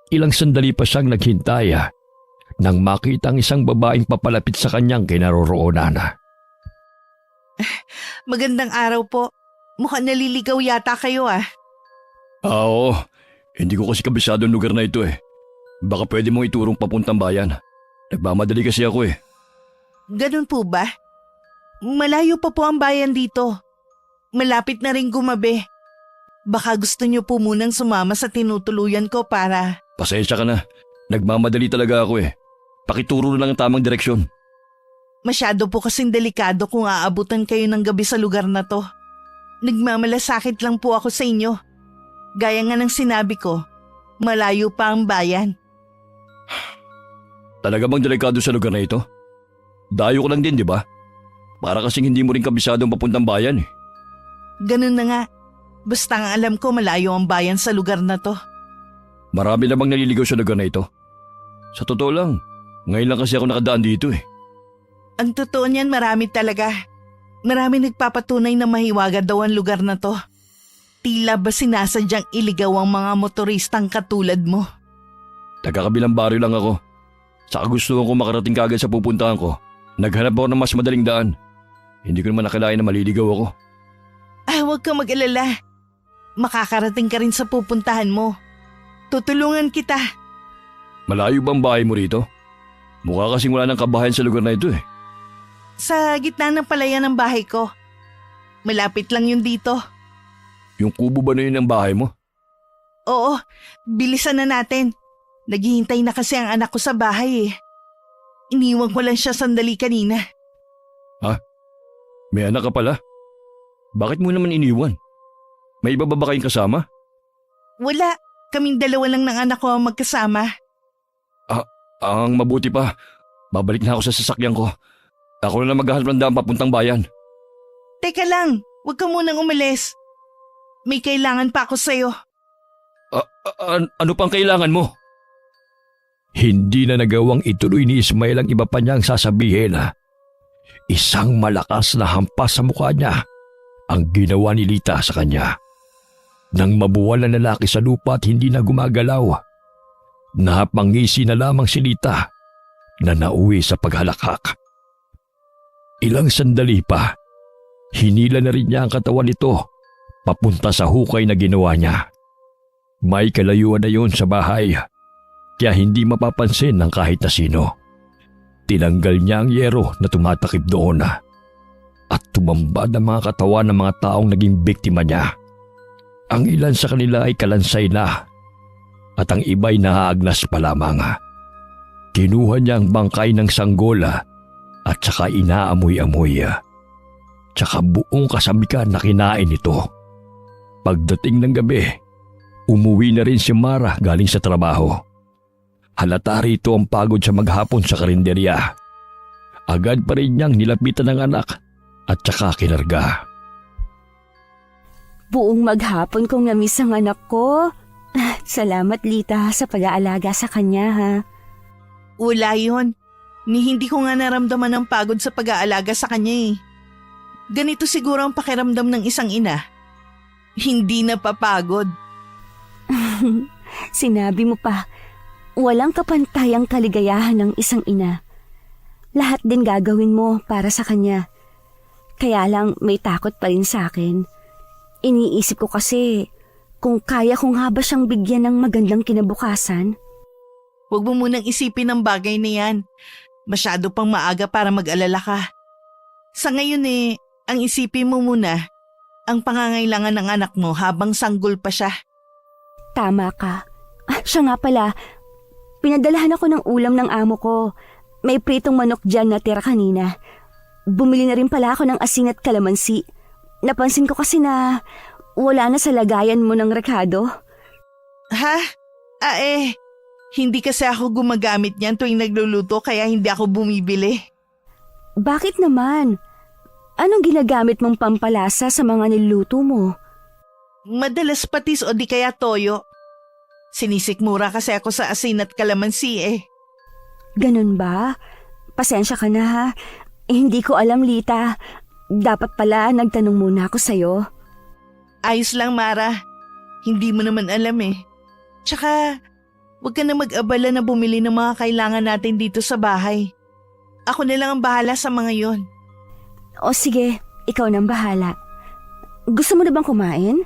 Speaker 3: Ilang sandali pa siyang naghintay nang makita ang isang babaeng papalapit sa kanyang kinaroroonan.
Speaker 4: Magandang araw po. Mukhang naliligaw yata kayo
Speaker 1: Oo. Hindi ko kasi kabisado ang lugar na ito eh. Baka pwede mong iturong papuntang bayan. Nagmamadali kasi ako eh.
Speaker 4: Ganun po ba? Malayo pa po ang bayan dito. Malapit na rin gumabi. Baka gusto niyo po munang sumama sa tinutuluyan ko para…
Speaker 1: Pasensya ka na. Nagmamadali talaga ako eh. Pakituro na lang ang tamang direksyon.
Speaker 4: Masyado po kasing delikado kung aabutan kayo ng gabi sa lugar na to. Nagmamalasakit lang po ako sa inyo. Gaya nga ng sinabi ko, malayo pa ang bayan.
Speaker 1: Talaga bang delikado sa lugar na ito? Dayo ko lang din, di ba? Para kasing hindi mo rin kabisado ang papuntang bayan eh.
Speaker 4: Ganun na nga. Basta ang alam ko malayo ang bayan sa lugar na to.
Speaker 1: Marami na bang naliligaw sa lugar na ito? Sa totoo lang, ngayon lang kasi ako nakadaan dito eh.
Speaker 4: Ang totoo niyan marami talaga. Marami nagpapatunay na mahiwaga daw ang lugar na to. Tila ba sinasadyang iligaw ang mga motoristang katulad mo?
Speaker 1: Taga-kabilang baryo lang ako. Saka gusto ko makarating kagad sa pupuntahan ko. Naghanap ako ng mas madaling daan. Hindi ko naman nakalain na maliligaw ako.
Speaker 4: Huwag ka mag-alala. Makakarating ka rin sa pupuntahan mo. Tutulungan kita.
Speaker 1: Malayo ba ang bahay mo rito? Mukha kasing wala ng kabahayan sa lugar na ito eh.
Speaker 4: Sa gitna ng palayan ng bahay ko. Malapit lang yun dito.
Speaker 1: Yung kubo ba na yun ang bahay mo?
Speaker 4: Oo, bilisan na natin. Naghihintay na kasi ang anak ko sa bahay eh. Iniwan ko lang siya sandali kanina.
Speaker 1: Ha? May anak ka pala? Bakit mo naman iniwan? May iba ba kayong kasama?
Speaker 4: Wala, kaming dalawa lang ng anak ko ang magkasama.
Speaker 1: Ang mabuti pa. Babalik na ako sa sasakyan ko. Ako na maghahanap ng daan papuntang bayan.
Speaker 4: Teka lang, huwag ka munang umalis. May kailangan pa ako sa'yo.
Speaker 1: Ano pang kailangan mo?
Speaker 3: Hindi na nagawang ituloy ni Ismael ang iba pa niyang sasabihin. Isang malakas na hampas sa mukha niya ang ginawa ni Lita sa kanya. Nang mabuwal ang lalaki sa lupa at hindi na gumagalaw, napangisi na lamang si Lita na nauwi sa paghalakhak. Ilang sandali pa, hinila na rin niya ang katawan nito papunta sa hukay na ginawa niya. May kalayuan na yun sa bahay, kaya hindi mapapansin ng kahit na sino. Tinanggal niya ang yero na tumatakip doon at tumambad ang mga katawan ng mga taong naging biktima niya. Ang ilan sa kanila ay kalansay na at ang iba'y nahaagnas pa lamang. Kinuha niya ang bangkay ng sanggola at saka inaamoy-amoy. Tsaka buong kasamikan na kinain ito. Pagdating ng gabi, umuwi na rin si Mara galing sa trabaho. Halata rito ang pagod sa maghapon sa karinderya. Agad pa rin niyang nilapitan ng anak at saka kinarga.
Speaker 2: Buong maghapon kong namiss ang anak ko. Salamat, Lita, sa pag-aalaga sa kanya, ha?
Speaker 4: Wala yun. Hindi ko nga naramdaman ng pagod sa pag-aalaga sa kanya eh. Ganito siguro ang pakiramdam ng isang ina. Hindi napapagod.
Speaker 2: Sinabi mo pa, walang kapantayang kaligayahan ng isang ina. Lahat din gagawin mo para sa kanya. Kaya lang may takot pa rin sa akin. Iniisip ko kasi kung kaya ko nga ba siyang bigyan ng magandang kinabukasan.
Speaker 4: Huwag mo munang isipin ang bagay na yan. Masyado pang maaga para mag-alala ka. Sa ngayon ang isipin mo muna ang pangangailangan ng anak mo habang sanggol pa siya.
Speaker 2: Tama ka. Siya nga pala, pinadalahan ako ng ulam ng amo ko. May pritong manok dyan na tira kanina. Bumili na rin pala ako ng asin at kalamansi. Napansin ko kasi na wala na sa lagayan mo ng rekado.
Speaker 4: Ha? Hindi kasi ako gumagamit niyan tuwing nagluluto kaya hindi ako bumibili.
Speaker 2: Bakit naman? Anong ginagamit mong pampalasa sa mga niluto mo?
Speaker 4: Madalas patis o di kaya toyo. Sinisikmura kasi ako sa asin at kalamansi eh.
Speaker 2: Ganun ba? Pasensya ka na ha. Hindi ko alam, Lita. Dapat pala nagtanong muna ako sa'yo.
Speaker 4: Ayos lang, Mara. Hindi mo naman alam eh. Tsaka, huwag ka na mag-abala na bumili ng mga kailangan natin dito sa bahay. Ako na lang ang bahala sa mga yon.
Speaker 2: O sige, ikaw nang bahala. Gusto mo na bang kumain?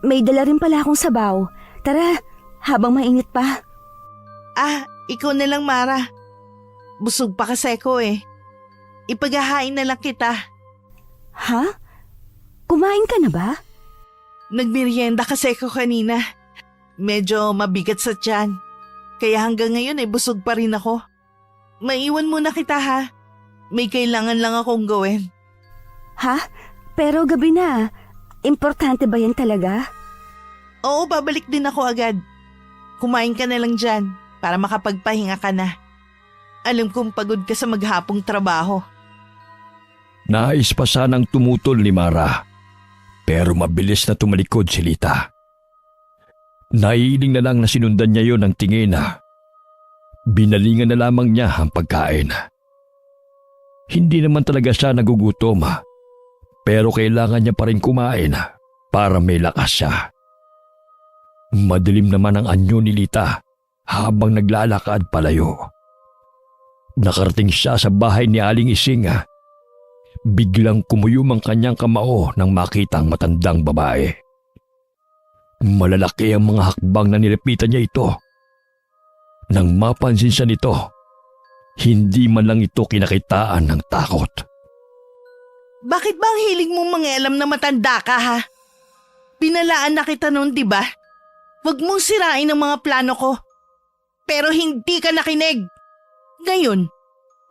Speaker 2: May dala rin pala akong sabaw. Tara, habang mainit pa.
Speaker 4: Ikaw na lang, Mara. Busog pa kasi ako eh. Ipaghahain na lang kita.
Speaker 2: Ha? Kumain ka na ba?
Speaker 4: Nagmerienda kasi ako kanina. Medyo mabigat sa tiyan. Kaya hanggang ngayon busog pa rin ako. Maiwan muna kita ha. May kailangan lang akong gawin.
Speaker 2: Ha? Pero gabi na. Importante ba yan talaga?
Speaker 4: Oo, babalik din ako agad. Kumain ka na lang dyan para makapagpahinga ka na. Alam kong pagod ka sa maghapong trabaho.
Speaker 3: Nais pa sanang tumutol ni Mara, pero mabilis na tumalikod si Lita. Naiiling na lang na sinundan niya yon ng tingin na binalingan na lamang niya ang pagkain. Hindi naman talaga siya nagugutom, pero kailangan niya pa rin kumain para may lakas siya. Madilim naman ang anyo ni Lita habang naglalakad palayo. Nakarating siya sa bahay ni Aling Ising. Biglang kumuyom ang kanyang kamao nang makitang matandang babae. Malalaki ang mga hakbang na nilapitan niya ito. Nang mapansin siya nito, hindi man lang ito kinakitaan ng takot.
Speaker 4: Bakit ba ang hilig mong mangialam na matanda ka ha? Binalaan na kita noon, di ba? Huwag mong sirain ang mga plano ko. Pero hindi ka nakinig. Ngayon,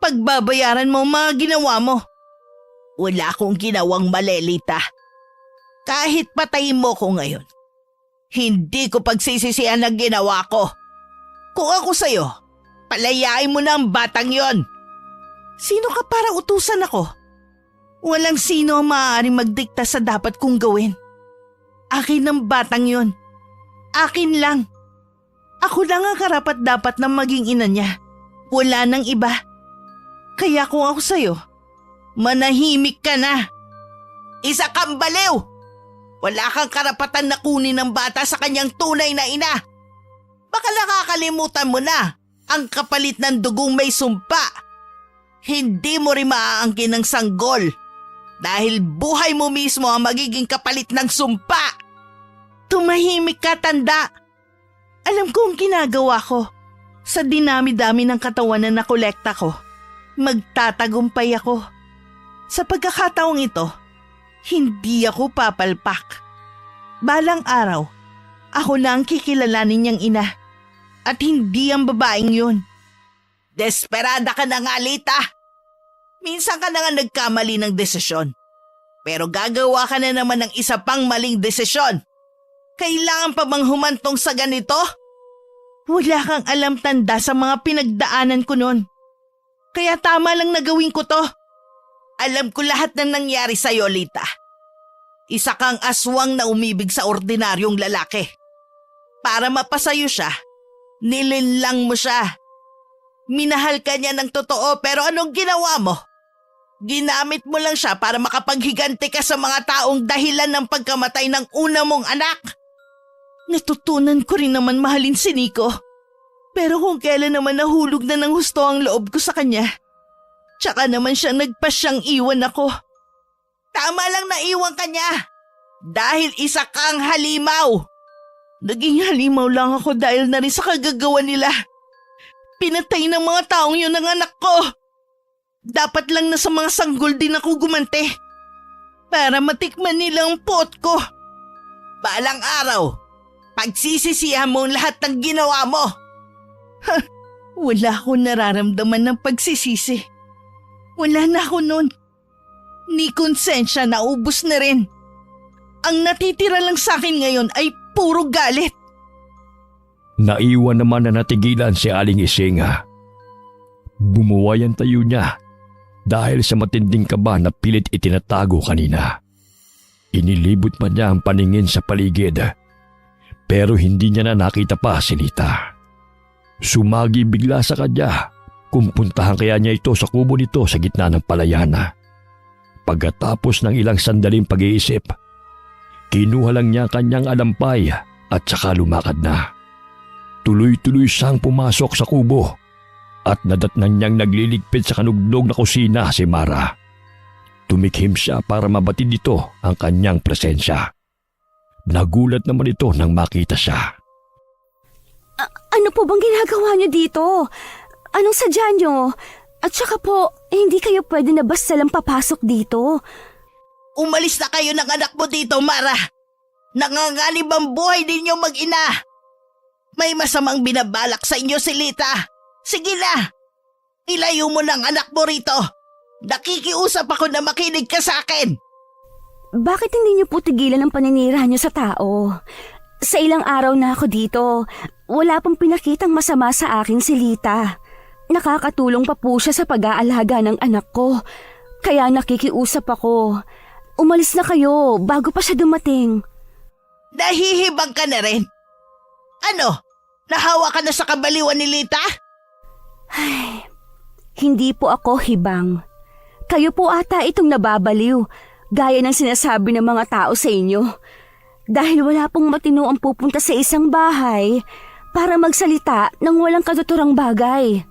Speaker 4: pagbabayaran mo ang mga ginawa mo. Wala akong ginawang mali, Lita. Kahit patayin mo ko ngayon, hindi ko pagsisisihan ang ginawa ko. Kung ako sa'yo, palayain mo na ang batang yon. Sino ka para utusan ako? Walang sino ang maaaring magdikta sa dapat kong gawin. Akin ang batang yon. Akin lang. Ako lang ang karapat-dapat na maging ina niya. Wala nang iba. Kaya kung ako sa'yo, manahimik ka na. Isa kang baliw! Wala kang karapatan na kunin ng bata sa kanyang tunay na ina. Baka nakakalimutan mo na ang kapalit ng dugong may sumpa. Hindi mo rin maaangkin ng sanggol dahil buhay mo mismo ang magiging kapalit ng sumpa. Tumahimik ka, tanda. Alam ko ang ginagawa ko. Sa dinami-dami ng katawan na nakolekta ko, magtatagumpay ako. Sa pagkakataong ito, hindi ako papalpak. Balang araw, ako na ang kikilalanin niyang ina at hindi ang babaeng yun. Desperada ka na nga, Lita. Minsan ka na nga nagkamali ng desisyon. Pero gagawa ka na naman ng isa pang maling desisyon. Kailangan pa bang humantong sa ganito? Wala kang alam, tanda, sa mga pinagdaanan ko noon. Kaya tama lang na gawin ko to. Alam ko lahat ng nangyari sa'yo, Lita. Isa kang aswang na umibig sa ordinaryong lalaki. Para mapasayo siya, nilinlang mo siya. Minahal ka niya ng totoo pero anong ginawa mo? Ginamit mo lang siya para makapaghiganti ka sa mga taong dahilan ng pagkamatay ng una mong anak. Natutunan ko rin naman mahalin si Nico. Pero kung kailan naman nahulog na ng husto ang loob ko sa kanya, tsaka naman siya nagpasyang iwan ako. Tama lang na iwan ka niya. Dahil isa kang halimaw. Naging halimaw lang ako dahil na rin sa kagagawa nila. Pinatay ng mga taong yun ang anak ko. Dapat lang na sa mga sanggol din ako gumante. Para matikman nilang puot ko. Balang araw, pagsisisihan mo ang lahat ng ginawa mo. Wala akong nararamdaman ng pagsisisi. Wala na ako noon. Ni konsensya na ubos na rin. Ang natitira lang sa akin ngayon ay puro galit.
Speaker 3: Naiwan naman na natigilan si Aling Isinga. Bumuway ang tayo niya dahil sa matinding kaba na pilit itinatago kanina. Inilibot pa niya ang paningin sa paligid pero hindi niya na nakita pa si Lita. Sumagi bigla sa kanya kung puntahan kaya niya ito sa kubo nito sa gitna ng palayan. Pagkatapos ng ilang sandaling pag-iisip, kinuha lang niya kanyang alampay at saka lumakad na. Tuloy-tuloy siyang pumasok sa kubo at nadatnan niyang nagliligpit sa kanugnog na kusina si Mara. Tumikhim siya para mabatid nito ang kanyang presensya. Nagulat naman ito nang makita siya.
Speaker 2: Ano po bang ginagawa niyo dito? Anong sadya niyo? At saka po, hindi kayo pwede na basta lang papasok dito.
Speaker 4: Umalis na kayo ng anak mo dito, Mara. Nanganganib ang buhay ninyo mag-ina. May masamang binabalak sa inyo si Lita. Sige na, ilayo mo ng anak mo rito. Nakikiusap ako na makinig ka sa akin.
Speaker 2: Bakit hindi niyo po tigilan ang paninira niyo sa tao? Sa ilang araw na ako dito, wala pang pinakitang masama sa akin si Lita. Nakakatulong pa po siya sa pag-aalaga ng anak ko. Kaya nakikiusap ako. Umalis na kayo bago pa siya dumating.
Speaker 4: Nahihibang ka na rin. Ano? Nahawa ka na sa kabaliwan ni Lita?
Speaker 2: Ay, hindi po ako hibang. Kayo po ata itong nababaliw, gaya ng sinasabi ng mga tao sa inyo. Dahil wala pong matino ang pupunta sa isang bahay para magsalita ng walang katuturang bagay.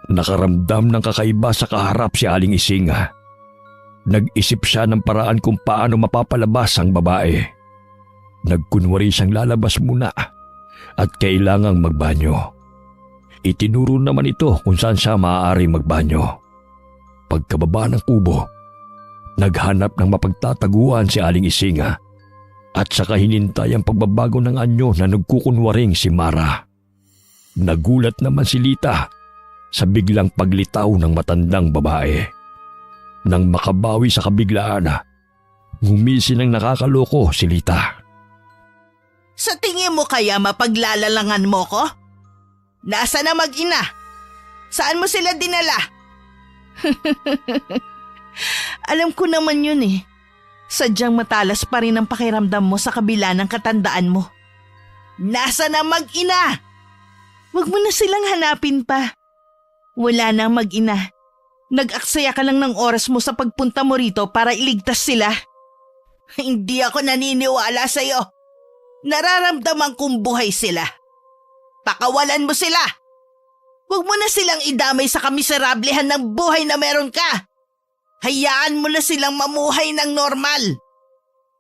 Speaker 3: Nakaramdam ng kakaiba sa kaharap si Aling Isinga. Nag-isip siya ng paraan kung paano mapapalabas ang babae. Nagkunwari siyang lalabas muna at kailangang magbanyo. Itinuro naman ito kung saan siya maaari magbanyo. Pagkababa ng kubo, naghanap ng mapagtataguan si Aling Isinga at saka hinintay ang pagbabago ng anyo na nagkukunwaring si Mara. Nagulat naman si Lita sa biglang paglitaw ng matandang babae. Nang makabawi sa kabiglaan, ngumisi ng nakakaloko si Lita.
Speaker 4: Sa tingin mo kaya mapaglalalangan mo ko? Nasa na mag-ina? Saan mo sila dinala? Alam ko naman yun eh. Sadyang matalas pa rin ang pakiramdam mo sa kabila ng katandaan mo. Nasa na mag-ina? Huwag mo na silang hanapin pa. Wala nang mag-ina. Nag-aksaya ka lang ng oras mo sa pagpunta mo rito para iligtas sila. Hindi ako naniniwala sa'yo. Nararamdaman kong buhay sila. Pakawalan mo sila. Huwag mo na silang idamay sa kamiserablehan ng buhay na meron ka. Hayaan mo na silang mamuhay ng normal.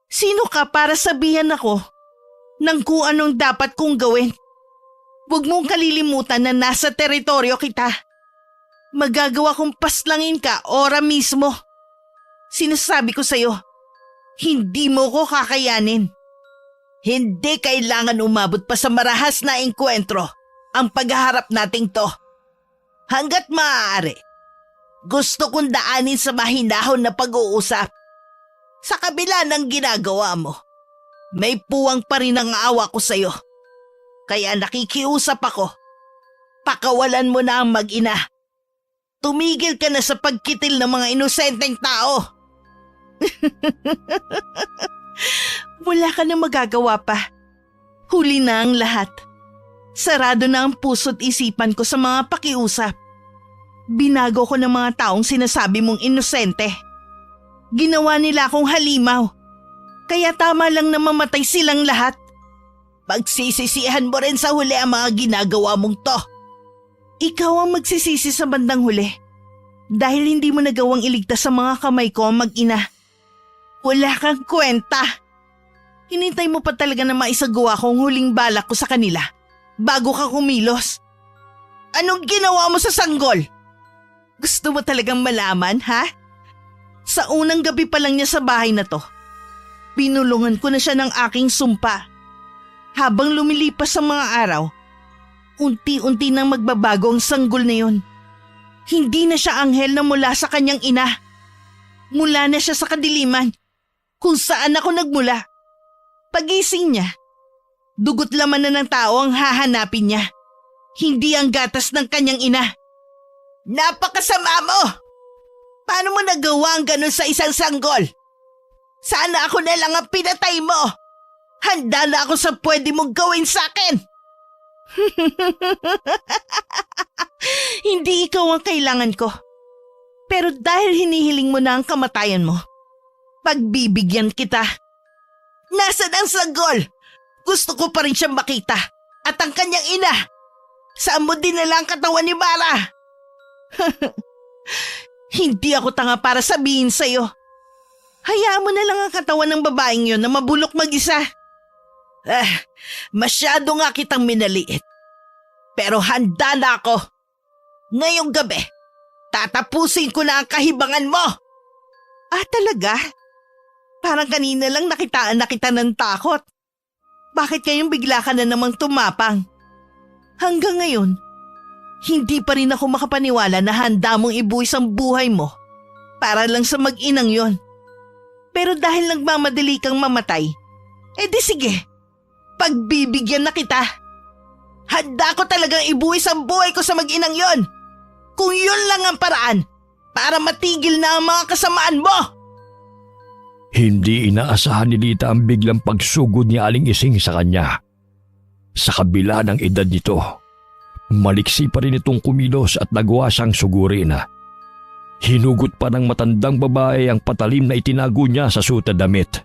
Speaker 4: Sino ka para sabihan ako ng kung anong dapat kong gawin? Huwag mong kalilimutan na nasa teritoryo kita. Magagawa kong paslangin ka ora mismo. Sinasabi ko sa'yo, hindi mo ko kakayanin. Hindi kailangan umabot pa sa marahas na engkwentro ang paghaharap nating to. Hanggat maaari, gusto kong daanin sa mahinahon na pag-uusap. Sa kabila ng ginagawa mo, may puwang pa rin ang awa ko sa'yo. Kaya nakikiusap ako. Pakawalan mo na ang mag-ina. Tumigil ka na sa pagkitil ng mga inosenteng tao. Wala ka na magagawa pa. Huli na ang lahat. Sarado na ang puso't isipan ko sa mga pakiusap. Binago ko ng mga taong sinasabi mong inosente. Ginawa nila akong halimaw. Kaya tama lang na mamatay silang lahat. Pagsisisihan mo rin sa huli ang mga ginagawa mong to. Ikaw ang magsisisi sa bandang huli. Dahil hindi mo nagawang iligtas sa mga kamay ko ang mag-ina. Wala kang kwenta. Hinintay mo pa talaga na maisagawa ko ang huling balak ko sa kanila bago ka kumilos. Anong ginawa mo sa sanggol? Gusto mo talagang malaman, ha? Sa unang gabi pa lang niya sa bahay na to, pinulungan ko na siya ng aking sumpa. Habang lumilipas ang mga araw, unti-unti nang magbabago ang sanggol na yun. Hindi na siya anghel na mula sa kanyang ina. Mula na siya sa kadiliman, kung saan ako nagmula. Pagising niya, dugot laman na ng tao ang hahanapin niya. Hindi ang gatas ng kanyang ina. Napakasama mo! Paano mo nagawa ang ganun sa isang sanggol? Sana ako na lang ang pinatay mo. Handa na ako sa pwede mong gawin sa akin. Hindi ikaw ang kailangan ko. Pero dahil hinihiling mo na ang kamatayan mo, pagbibigyan kita. Nasaan ang sanggol? Gusto ko pa rin siyang makita. At ang kanyang ina. Saan mo dinala ang katawan ni Mara? Hindi ako tanga para sabihin sa'yo. Hayaan mo na lang ang katawan ng babaeng yon na mabulok mag-isa. Masyado nga kitang minaliit. Pero handa na ako. Ngayong gabi, tatapusin ko na ang kahibangan mo. Talaga? Parang kanina lang nakitaan na kita ng takot. Bakit ngayong bigla ka na namang tumapang? Hanggang ngayon, hindi pa rin ako makapaniwala na handa mong ibuwis ang buhay mo para lang sa mag-inang yon. Pero dahil nagmamadali kang mamatay, di sige, pagbibigyan na kita. Handa ko talagang ibuwis ang buhay ko sa mag-inang yon. Kung yun lang ang paraan para matigil na ang mga kasamaan mo.
Speaker 3: Hindi inaasahan ni Lita ang biglang pagsugod ni Aling Ising sa kanya. Sa kabila ng edad nito, maliksi pa rin itong kumilos at nagawa siyang sugurin. Hinugot pa ng matandang babae ang patalim na itinago niya sa suta damit.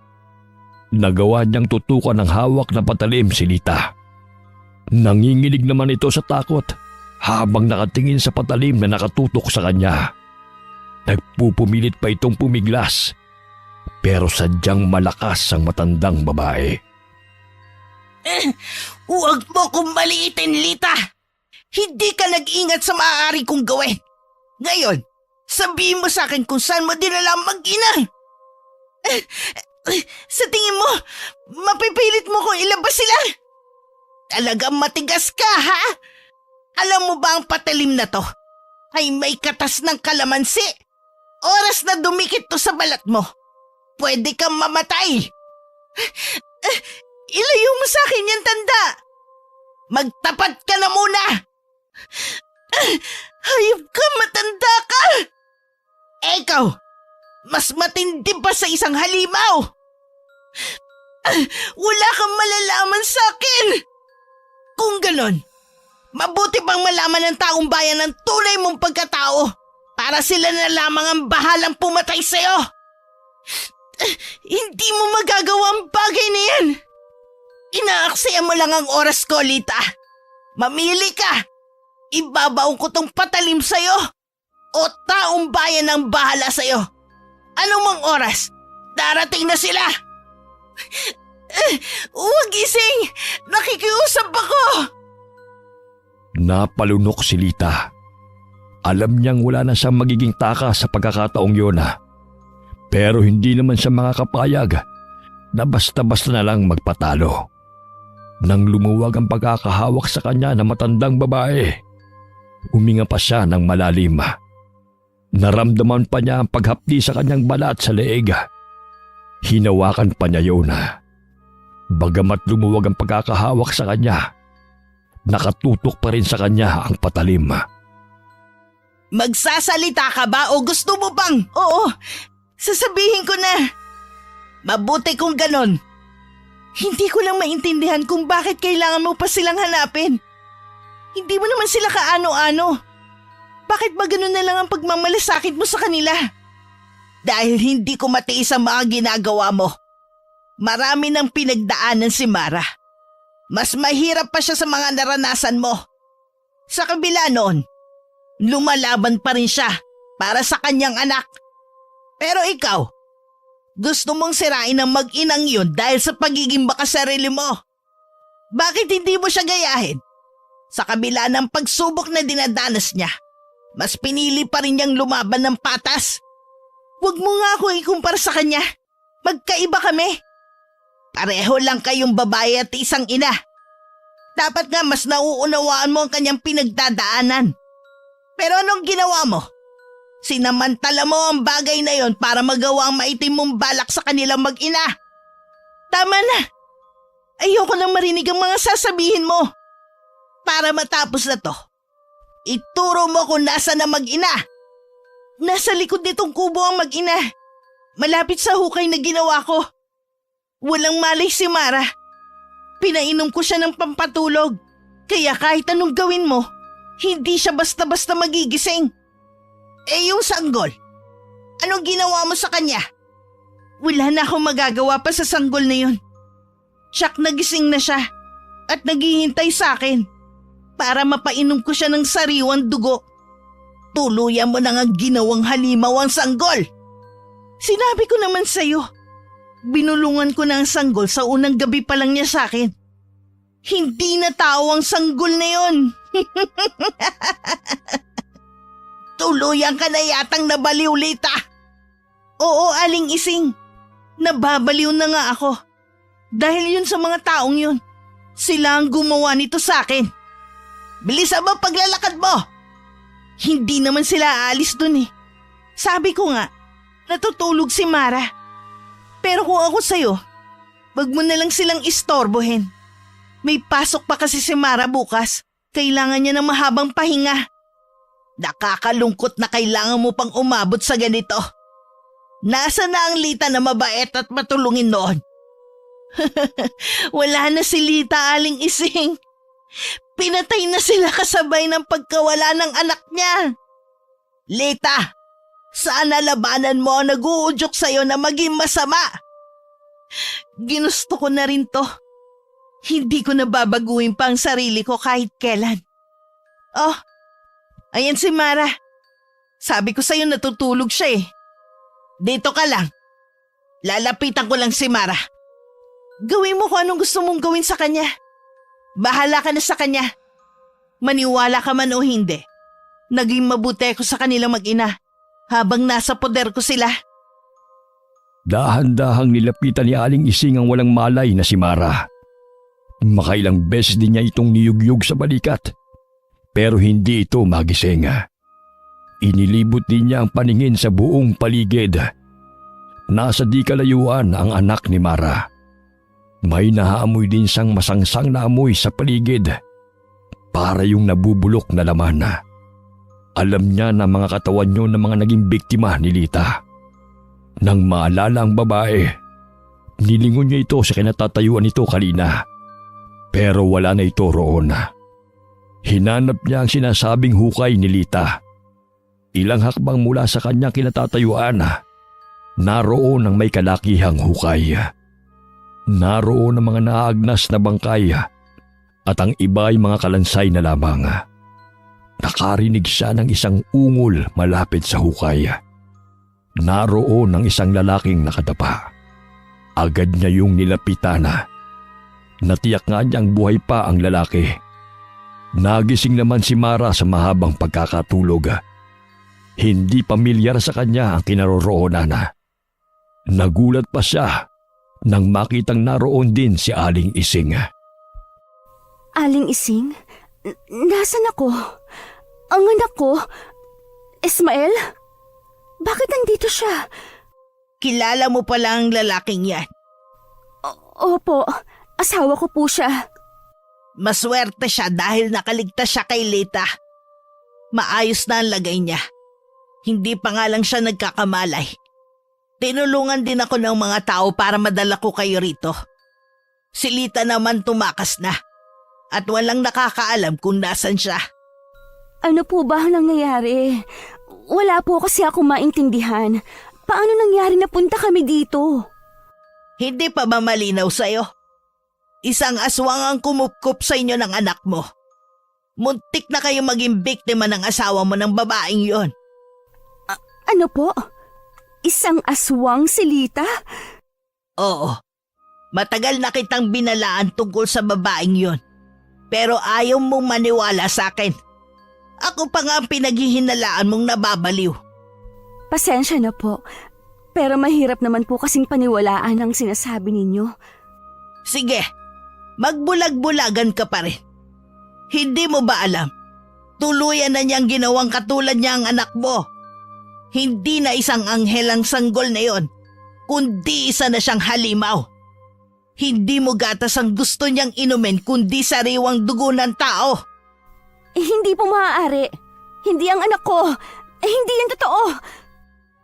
Speaker 3: Nagawa niyang tutukan ng hawak na patalim si Lita. Nanginginig naman ito sa takot habang nakatingin sa patalim na nakatutok sa kanya. Nagpupumilit pa itong pumiglas, pero sadyang malakas ang matandang babae.
Speaker 4: Huwag mo kong maliitin, Lita! Hindi ka nag-ingat sa maaari kong gawin. Ngayon, sabihin mo sa akin kung saan mo dinala ang mag-ina. Sa tingin mo, mapipilit mo kung ilabas sila? Talagang matigas ka, ha? Alam mo ba ang patalim na to ay may katas ng kalamansi? Oras na dumikit to sa balat mo, pwede kang mamatay. Ilayo mo sa akin yung tanda. Magtapat ka na muna. Hayop ka, matanda ka. Ikaw, mas matindi pa sa isang halimaw. Wala kang malalaman sa akin. Kung ganon, mabuti pang malaman ng taong bayan ng tunay mong pagkatao para sila na lamang ang bahalang pumatay sa'yo. Hindi mo magagawa ang bagay na yan. Inaaksaya mo lang ang oras ko, Lita. Mamili ka. Ibabaon ko tong patalim sa'yo o taong bayan ang bahala sa'yo. Anong mang oras, darating na sila. Huwag Ising! Nakikiusap ako!
Speaker 3: Napalunok si Lita. Alam niyang wala na siyang magiging taka sa pagkakataong yun. Pero hindi naman siya makakapayag na basta-basta na lang magpatalo. Nang lumuwag ang pagkakahawak sa kanya ng matandang babae, huminga pa siya ng malalim. Naramdaman pa niya ang paghapdi sa kanyang balat sa leeg. Hinawakan pa niya yun. Bagamat lumuwag ang pagkakahawak sa kanya, nakatutok pa rin sa kanya ang patalim.
Speaker 4: Magsasalita ka ba o gusto mo bang? Oo, Sasabihin ko na. Mabuti kung ganon. Hindi ko lang maintindihan kung bakit kailangan mo pa silang hanapin. Hindi mo naman sila kaano-ano. Bakit ba ganun na lang ang pagmamalasakit mo sa kanila? Dahil hindi ko matiis ang mga ginagawa mo. Marami nang pinagdaanan si Mara. Mas mahirap pa siya sa mga naranasan mo. Sa kabila noon, lumalaban pa rin siya para sa kanyang anak. Pero ikaw, gusto mong sirain ang mag-inang yun dahil sa pagiging makasarili mo. Bakit hindi mo siya gayahin? Sa kabila ng pagsubok na dinadanas niya, mas pinili pa rin niyang lumaban ng patas. Huwag mo nga ako ikumpara sa kanya. Magkaiba kami. Pareho lang kayong babae at isang ina. Dapat nga mas nauunawaan mo ang kanyang pinagdadaanan. Pero anong ginawa mo? Sinamantala mo ang bagay na yon para magawa ang maitim mong balak sa kanilang mag-ina. Tama na. Ayoko nang marinig ang mga sasabihin mo. Para matapos na to, ituro mo kung nasa na mag-ina. Nasa likod nitong kubo ang mag-ina. Malapit sa hukay na ginawa ko. Walang malay si Mara. Pinainom ko siya ng pampatulog. Kaya kahit anong gawin mo, hindi siya basta-basta magigising. Eh yung sanggol, anong ginawa mo sa kanya? Wala na akong magagawa pa sa sanggol na yun. Tsak nagising na siya at naghihintay sa akin para mapainom ko siya ng sariwang dugo. Tuluyan mo na nga ginawang halimaw ang sanggol. Sinabi ko naman sa'yo, binulungan ko na ang sanggol sa unang gabi pa lang niya sa akin. Hindi na tao ang sanggol na yun. Tuluyan ka na yatang nabaliw, Lita. Oo, Aling Ising. Nababaliw na nga ako. Dahil yun sa mga taong yun. Sila ang gumawa nito sa akin. Bilisan mo paglalakad mo. Hindi naman sila aalis dun eh. Sabi ko nga, natutulog si Mara. Pero kung ako sa'yo, wag mo na lang silang istorbohin. May pasok pa kasi si Mara bukas. Kailangan niya ng mahabang pahinga. Nakakalungkot na kailangan mo pang umabot sa ganito. Nasa na ang Lita na mabait at matulungin noon? Wala na si Lita, Aling Ising. Pinatay na sila kasabay ng pagkawala ng anak niya. Lita, sana labanan mo ang nag-uudyok sa'yo na maging masama. Ginusto ko na rin to. Hindi ko nababaguhin pa ang sarili ko kahit kailan. Oh, ayan si Mara. Sabi ko sa'yo natutulog siya eh. Dito ka lang. Lalapitan ko lang si Mara. Gawin mo kung anong gusto mong gawin sa kanya. Bahala ka na sa kanya. Maniwala ka man o hindi. Naging mabuti ko sa kanilang mag-ina habang nasa poder ko sila.
Speaker 3: Dahan-dahang nilapitan ni Aling Ising ang walang malay na si Mara. Makailang beses din niya itong niyugyug sa balikat. Pero hindi ito magising. Inilibot din niya ang paningin sa buong paligid. Nasa di kalayuan ang anak ni Mara. May nahaamoy din siyang masangsang na amoy sa paligid. Para yung nabubulok na laman. Alam niya na mga katawan yun ng mga naging biktima ni Lita. Nang maalala ang babae, nilingon niya ito sa kinatatayuan nito kanina. Pero wala na ito roon. Hinanap niya ang sinasabing hukay ni Lita. Ilang hakbang mula sa kanyang kinatatayuan, naroon ang may kalakihang hukay. Naroon ang mga naagnas na bangkay at ang iba ay mga kalansay na lamang. Nakarinig siya ng isang ungol malapit sa hukay. Naroon ang isang lalaking nakadapa. Agad niya yung nilapitan. Natiyak nga niyang buhay pa ang lalaki. Nagising naman si Mara sa mahabang pagkakatulog. Hindi pamilyar sa kanya ang kinaroroonan. Nagulat pa siya nang makitang naroon din si Aling Ising.
Speaker 2: Aling Ising? Nasaan ako? Ang anak ko? Ismael? Bakit nandito siya?
Speaker 4: Kilala mo pala ang lalaking yan.
Speaker 2: Opo, asawa ko po siya.
Speaker 4: Maswerte siya dahil nakaligtas siya kay Lita. Maayos na ang lagay niya. Hindi pa nga lang siya nagkakamalay. Tinulungan din ako ng mga tao para madala ko kayo rito. Si Lita naman tumakas na at walang nakakaalam kung nasan siya.
Speaker 2: Ano po ba ang nangyayari? Wala po kasi ako maintindihan. Paano nangyari na punta kami dito?
Speaker 4: Hindi pa ba malinaw sa'yo? Isang aswang ang kumupkup sa inyo ng anak mo. Muntik na kayo maging biktima ng asawa mo ng babaeng yon.
Speaker 2: Ano po? Isang aswang si Lita?
Speaker 4: Oo. Matagal na kitang binalaan tungkol sa babaeng yon. Pero ayaw mong maniwala sa akin. Ako pa nga ang pinaghihinalaan mong nababaliw.
Speaker 2: Pasensya na po. Pero mahirap naman po kasing paniwalaan ang sinasabi ninyo.
Speaker 4: Sige, magbulag-bulagan ka pa rin. Hindi mo ba alam? Tuluyan na niyang ginawang katulad niya ang anak mo. Hindi na isang anghel ang sanggol na yon, kundi isa na siyang halimaw. Hindi mo gatas ang gusto niyang inumin kundi sariwang dugo ng tao.
Speaker 2: Hindi po maaari. Hindi ang anak ko. Hindi yan totoo.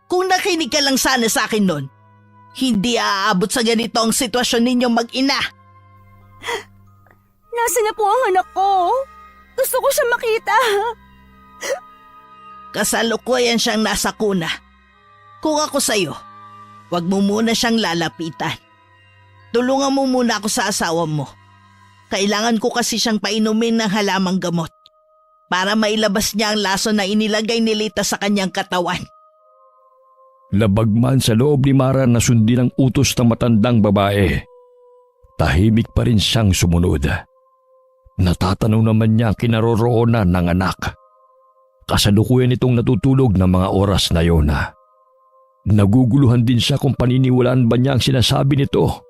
Speaker 4: Kung nakinig ka lang sana sa akin nun, hindi aabot sa ganito ang sitwasyon ninyong mag-ina.
Speaker 2: Nasaan na po ang anak ko? Gusto ko siya makita.
Speaker 4: Kasalukuyan siyang nasa kuna. Kung ako sa'yo, wag mo muna siyang lalapitan. Tulungan mo muna ako sa asawa mo. Kailangan ko kasi siyang painumin ng halamang gamot para mailabas niya ang laso na inilagay ni Lita sa kanyang katawan.
Speaker 3: Labag man sa loob ni Mara na sundin ang utos ng matandang babae, tahimik pa rin siyang sumunod. Natatanaw naman niya ang kinaroroonan ng anak. Kasalukuyan itong natutulog ng mga oras na yon. Naguguluhan din siya kung paniniwalaan ba niya ang sinasabi nito.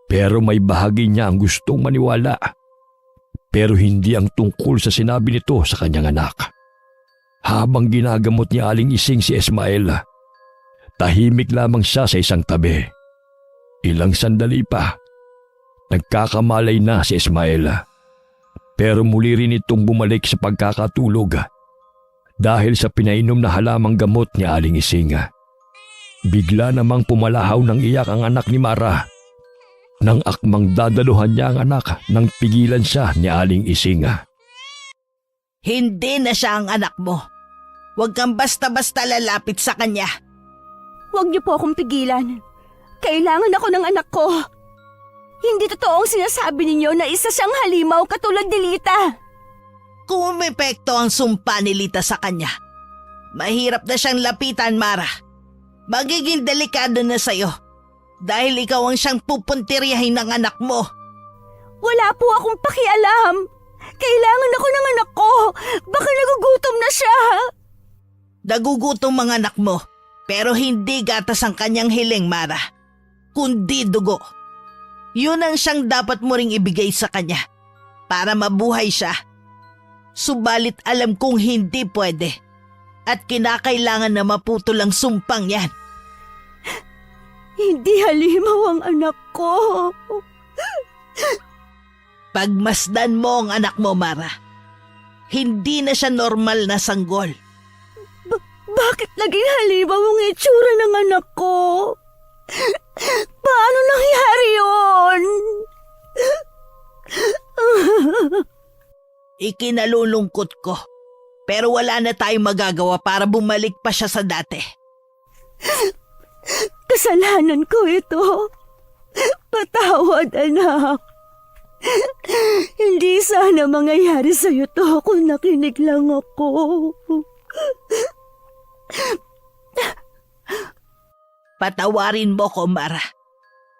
Speaker 3: Pero may bahagi niya ang gustong maniwala. Pero hindi ang tungkol sa sinabi nito sa kanyang anak. Habang ginagamot ni Aling Ising si Ismael, tahimik lamang siya sa isang tabi. Ilang sandali pa, nagkakamalay na si Ismael. Pero muli rin itong bumalik sa pagkakatulog dahil sa pinainom na halamang gamot ni Aling Ising. Bigla namang pumalahaw ng iyak ang anak ni Mara. Nang akmang dadaluhan niya ang anak nang pigilan siya ni Aling Ising.
Speaker 4: Hindi na siya ang anak mo. Huwag kang basta-basta lalapit sa kanya.
Speaker 2: Huwag niyo po akong pigilan. Kailangan ako ng anak ko. Hindi totoo ang sinasabi ninyo na isa siyang halimaw katulad ni Lita.
Speaker 4: Kung umepekto ang sumpa ni Lita sa kanya, mahirap na siyang lapitan, Mara. Magiging delikado na sa'yo dahil ikaw ang siyang pupuntiryahin ng anak mo.
Speaker 2: Wala po akong pakialam. Kailangan ako ng anak ko. Baka nagugutom na siya.
Speaker 4: Nagugutom ang anak mo, pero hindi gatas ang kanyang hiling, Mara, kundi dugo. Yun ang siyang dapat mo ring ibigay sa kanya para mabuhay siya. Subalit alam kong hindi pwede at kinakailangan na maputol ang sumpang yan.
Speaker 2: Hindi halimaw ang anak ko.
Speaker 4: Pagmasdan mo ang anak mo, Mara. Hindi na siya normal na sanggol.
Speaker 2: Bakit naging halimaw ang itsura ng anak ko? Paano nangyari yun?
Speaker 4: Ikinalulungkot ko. Pero wala na tayong magagawa para bumalik pa siya sa dati.
Speaker 2: Kasalanan ko ito. Patawad, anak. Hindi sana mangyayari sa'yo to kung nakinig lang ako.
Speaker 4: Patawarin mo ko, Mara.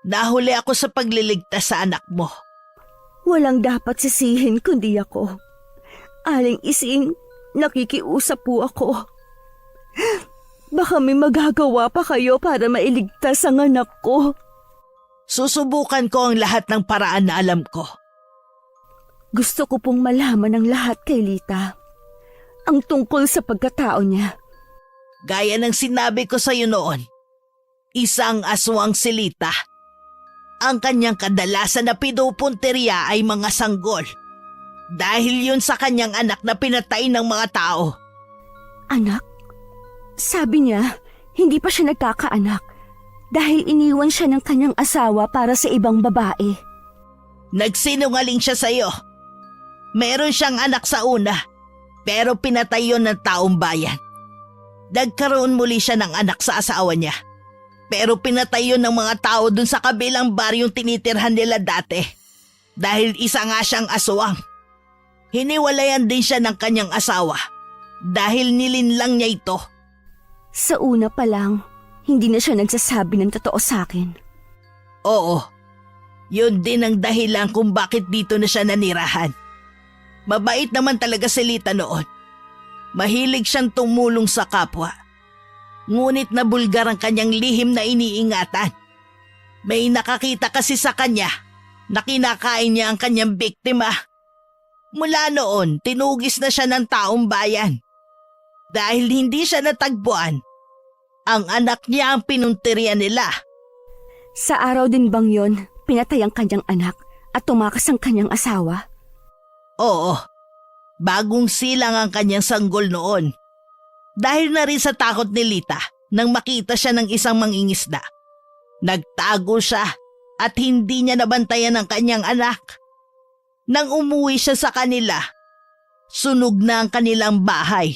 Speaker 4: Nahuli ako sa pagliligtas sa anak mo.
Speaker 2: Walang dapat sisihin kundi ako. Aling Ising, nakikiusap po ako. Baka may magagawa pa kayo para mailigtas ang anak ko.
Speaker 4: Susubukan ko ang lahat ng paraan na alam ko.
Speaker 2: Gusto ko pong malaman ang lahat kay Lita. Ang tungkol sa pagkatao niya.
Speaker 4: Gaya ng sinabi ko sa iyo noon, isang aswang si Lita. Ang kanyang kadalasan na pinupunteriya ay mga sanggol. Dahil yun sa kanyang anak na pinatay ng mga tao.
Speaker 2: Anak? Sabi niya, hindi pa siya nagkakaanak. dahil iniwan siya ng kanyang asawa para sa ibang babae.
Speaker 4: Nagsinungaling siya sa'yo. Meron siyang anak sa una, pero pinatay yun ng taong bayan. Nagkaroon muli siya ng anak sa asawa niya, pero pinatay yun ng mga tao dun sa kabilang baryong tinitirhan nila dati. Dahil isa nga siyang aswang. Hiniwalayan din siya ng kanyang asawa dahil nilinlang niya ito.
Speaker 2: Sa una pa lang, hindi na siya nagsasabi ng totoo sa akin.
Speaker 4: Oo, yun din ang dahilan kung bakit dito na siya nanirahan. Mabait naman talaga si Lita noon. Mahilig siyang tumulong sa kapwa. Ngunit nabulgar ang kanyang lihim na iniingatan. May nakakita kasi sa kanya na kinakain niya ang kanyang biktima. Mula noon, tinugis na siya ng taong bayan. Dahil hindi siya natagpuan, ang anak niya ang pinuntirya nila.
Speaker 2: Sa araw din bang yon, pinatay ang kanyang anak at tumakas ang kanyang asawa?
Speaker 4: Oo, bagong silang ang kanyang sanggol noon. Dahil na rin sa takot ni Lita nang makita siya ng isang mangingisda. Nagtago siya at hindi niya nabantayan ang kanyang anak. Nang umuwi siya sa kanila, sunog na ang kanilang bahay.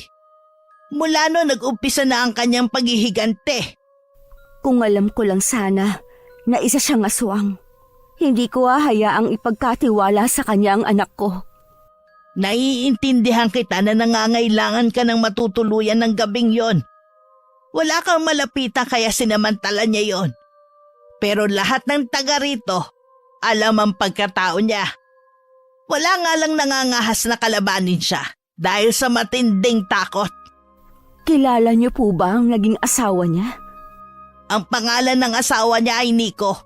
Speaker 4: Mula noon nag-umpisa na ang kanyang paghihigante.
Speaker 2: Kung alam ko lang sana na isa siyang aswang, hindi ko hahayaang ipagkatiwala sa kanya ang anak ko.
Speaker 4: Naiintindihan kita na nangangailangan ka ng matutuluyan ng gabing yon. Wala kang malapitan kaya sinamantala niya yon. Pero lahat ng taga rito, alam ang pagkatao niya. Wala nga lang nangangahas na kalabanin siya dahil sa matinding takot.
Speaker 2: Kilala niyo po ba ang naging asawa niya?
Speaker 4: Ang pangalan ng asawa niya ay Nico.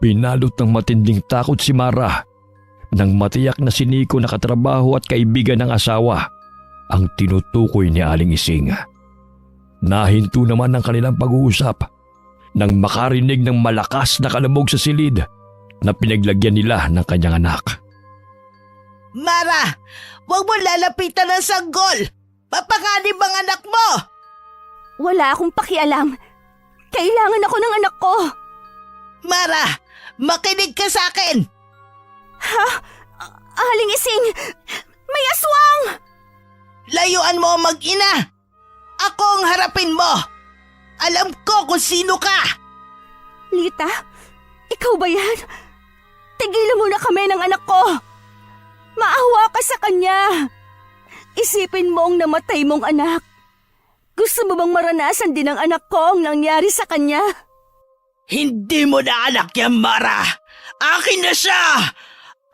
Speaker 3: Pinalot ng matinding takot si Mara nang matiyak na si Nico na katrabaho at kaibigan ng asawa ang tinutukoy ni Aling Ising. Nahinto naman ang kanilang pag-uusap nang makarinig ng malakas na kalabog sa silid na pinaglagyan nila ng kanyang anak.
Speaker 4: Mara, huwag mo lalapitan ng sanggol! Papanganib ang anak mo!
Speaker 2: Wala akong pakialam. Kailangan ako ng anak ko.
Speaker 4: Mara, makinig ka sa akin!
Speaker 2: Ha? Aling Ising, may aswang!
Speaker 4: Layuan mo ang mag-ina! Ako ang harapin mo! Alam ko kung sino ka!
Speaker 2: Lita, ikaw ba yan? Tigilan mo na kami ng anak ko. Maawa ka sa kanya. Isipin mo ang namatay mong anak. Gusto mo bang maranasan din ng anak ko ang nangyari sa kanya?
Speaker 4: Hindi mo na anak yan, Mara! Akin na siya!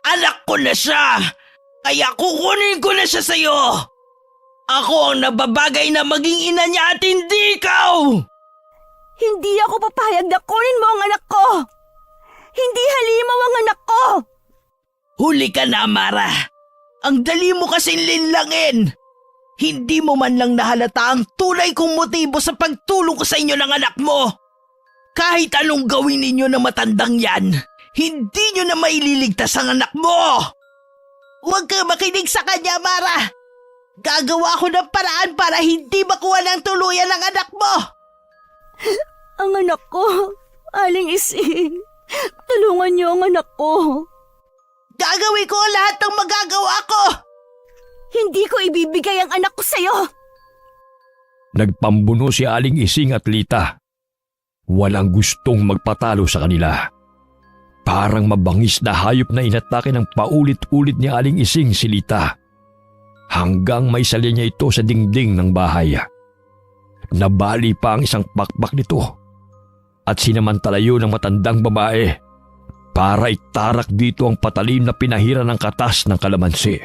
Speaker 4: Anak ko na siya! Kaya kukunin ko na siya sa'yo! Ako ang nababagay na maging ina niya at hindi ikaw!
Speaker 2: Hindi ako papayag na kunin mo ang anak ko! Hindi halimaw ang anak ko!
Speaker 4: Huli ka na, Mara! Ang dali mo kasing linlangin! Hindi mo man lang nahalata ang tunay kong motibo sa pagtulong ko sa inyo ng anak mo! Kahit anong gawin ninyo na matandang yan, hindi nyo na maililigtas ang anak mo! Huwag ka makinig sa kanya, Mara! Gagawa ko ng paraan para hindi makuha ng tuluyan ng anak mo!
Speaker 2: Ang anak ko, Aling Ising. Tulungan niyo ang anak ko.
Speaker 4: Gagawin ko lahat ng magagawa ko!
Speaker 2: Hindi ko ibibigay ang anak ko sa'yo.
Speaker 3: Nagpambuno si Aling Ising at Lita. Walang gustong magpatalo sa kanila. Parang mabangis na hayop na inatake ng paulit-ulit ni Aling Ising si Lita. Hanggang may sali niya ito sa dingding ng bahay. Nabali pa ang isang pakpak nito at sinamantala yun ng matandang babae para itarak dito ang patalim na pinahira ng katas ng kalamansi.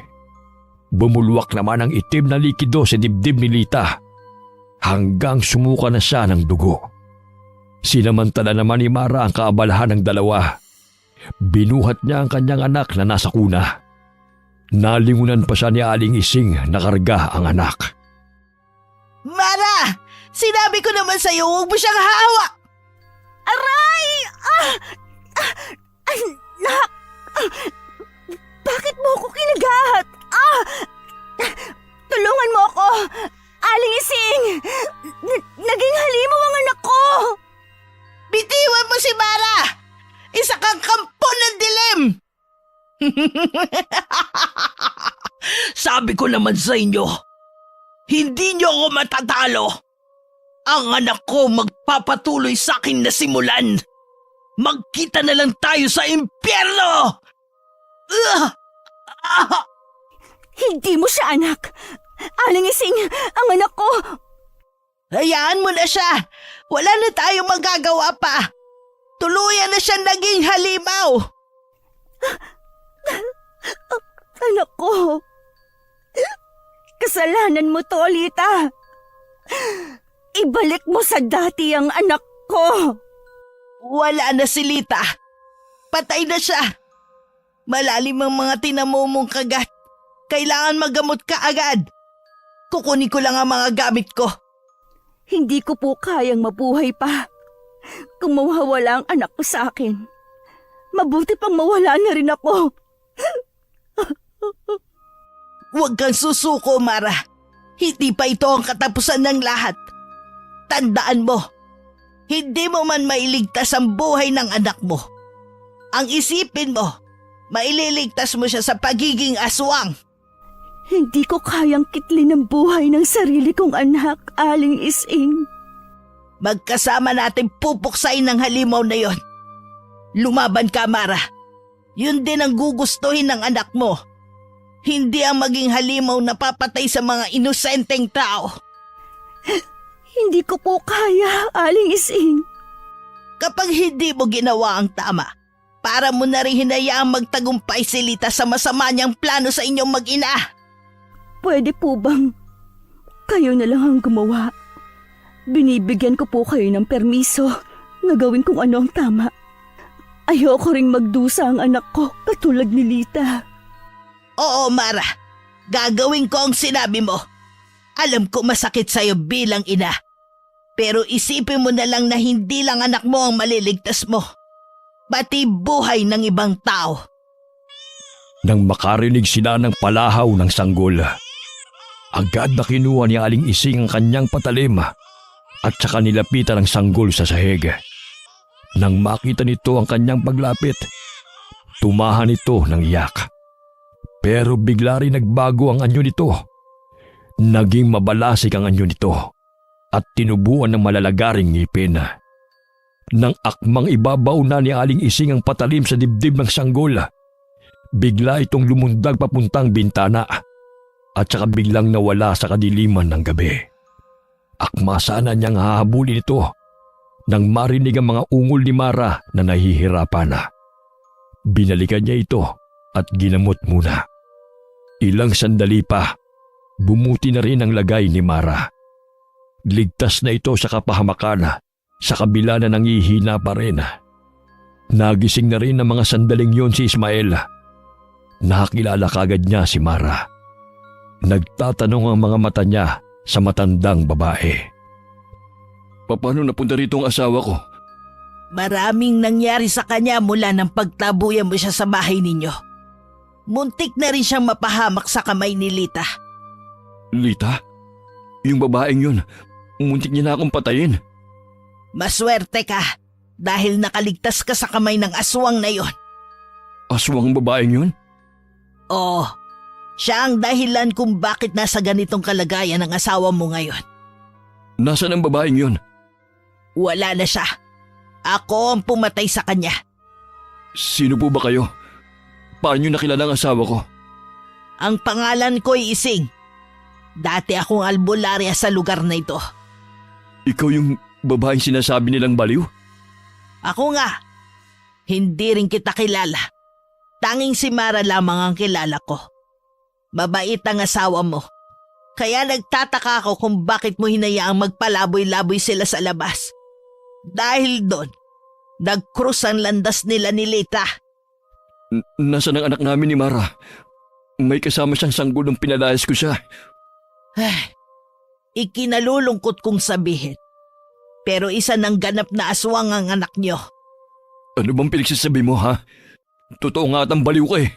Speaker 3: Bumulwak naman ang itim na likido sa dibdib ni Lita hanggang sumuka na siya ng dugo. Sinamantala naman ni Mara ang kaabalahan ng dalawa. Binuhat niya ang kanyang anak na nasa kuna. Nalingunan pa siya ni Aling Ising na karga ang anak.
Speaker 4: Mara! Sinabi ko naman sa'yo, huwag mo siyang hahawa!
Speaker 2: Aray! Bakit mo ako kinagat? Tulungan mo ako! Aling Ising! Naging halimaw ang anak ko!
Speaker 5: Sabi ko naman sa inyo, hindi niyo ako matatalo. Ang anak ko magpapatuloy sa akin na simulan. Magkita na lang tayo sa impyerno!
Speaker 2: Hindi mo siya anak. Aling Ising, ang anak ko.
Speaker 4: Hayaan mo na siya. Wala na tayong magagawa pa. Tuluyan na siya naging halimaw.
Speaker 2: Anak ko. Kasalanan mo to, Lita. Ibalik mo sa dati ang anak ko.
Speaker 4: Wala na si Lita. Patay na siya. Malalim ang mga tinamumong kagat. Kailangan magamot ka agad. Kukunin ko lang ang mga gamit ko.
Speaker 2: Hindi ko po kayang mabuhay pa. Kung mawawala ang anak ko sa akin, mabuti pang mawala na rin ako.
Speaker 4: Huwag kang susuko, Mara. Hindi pa ito ang katapusan ng lahat. Tandaan mo, hindi mo man mailigtas ang buhay ng anak mo. Ang isipin mo, maililigtas mo siya sa pagiging aswang.
Speaker 2: Hindi ko kayang kitlin ang buhay ng sarili kong anak, Aling Ising.
Speaker 4: Magkasama natin pupuksain ng halimaw na yon. Lumaban ka, Mara. Yun din ang gugustuhin ng anak mo. Hindi ang maging halimaw na papatay sa mga inosenteng tao.
Speaker 2: Hindi ko po kaya, Aling Ising.
Speaker 4: Kapag hindi mo ginawa ang tama, para mo na rin hinayaang magtagumpay si Lita sa masama niyang plano sa inyong mag-ina.
Speaker 2: Pwede po bang kayo na lang ang gumawa? Binibigyan ko po kayo ng permiso na gawin kung ano ang tama. Ayoko ring magdusa ang anak ko katulad ni Lita.
Speaker 4: Oo, Mara. Gagawin ko ang sinabi mo. Alam ko masakit sa'yo bilang ina. Pero isipin mo na lang na hindi lang anak mo ang maliligtas mo. Pati buhay ng ibang tao.
Speaker 3: Nang makarinig sila ng palahaw ng sanggol, agad na kinuha ni Aling Ising ang kanyang patalim at saka nilapitan ang sanggol sa sahig. Nang makita nito ang kanyang paglapit, tumahan ito ng iyak. Pero bigla rin nagbago ang anyo nito. Naging mabalasik ang anyo nito at tinubuan ng malalagaring ngipin. Nang akmang ibabaw na ni Aling Ising ang patalim sa dibdib ng sanggol, bigla itong lumundag papuntang bintana at saka biglang nawala sa kadiliman ng gabi. Akma sana niyang hahabulin ito nang marinig ang mga ungol ni Mara na nahihirapan. Binalikan niya ito at ginamot muna. Ilang sandali pa, bumuti na rin ang lagay ni Mara. Ligtas na ito sa kapahamakan sa kabila na nangihina pa rin. Nagising na rin ng mga sandaling yon si Ismael. Nakakilala kagad niya si Mara. Nagtatanong ang mga mata niya sa matandang babae.
Speaker 1: Paano napunta rito ang asawa ko?
Speaker 4: Maraming nangyari sa kanya mula nang pagtabuyan mo siya sa bahay ninyo. Muntik na rin siyang mapahamak sa kamay ni Lita.
Speaker 1: Lita? Yung babaeng yun, muntik niya na akong patayin.
Speaker 4: Maswerte ka dahil nakaligtas ka sa kamay ng aswang na yon.
Speaker 1: Aswang ang babaeng yun?
Speaker 4: Oo, siya ang dahilan kung bakit nasa ganitong kalagayan ang asawa mo ngayon.
Speaker 1: Nasaan ang babaeng yun?
Speaker 4: Wala na siya. Ako ang pumatay sa kanya.
Speaker 1: Sino po ba kayo? Paano niyo nakilala ang asawa ko?
Speaker 4: Ang pangalan ko ay Ising. Dati akong albularya sa lugar na ito.
Speaker 1: Ikaw yung babaeng sinasabi nilang baliw?
Speaker 4: Ako nga. Hindi rin kita kilala. Tanging si Mara lamang ang kilala ko. Mabait ang asawa mo. Kaya nagtataka ako kung bakit mo hinayaang magpalaboy-laboy sila sa labas. Dahil doon, nag-cross ang landas nila ni Lita.
Speaker 1: Nasaan ang anak namin ni Mara? May kasama siyang sanggol nung pinalayas ko siya.
Speaker 4: Ay, ikinalulungkot kong sabihin. Pero isa ng ganap na aswang ang anak niyo.
Speaker 1: Ano bang pinagsasabi mo, ha? Totoo nga at ang baliw ka eh.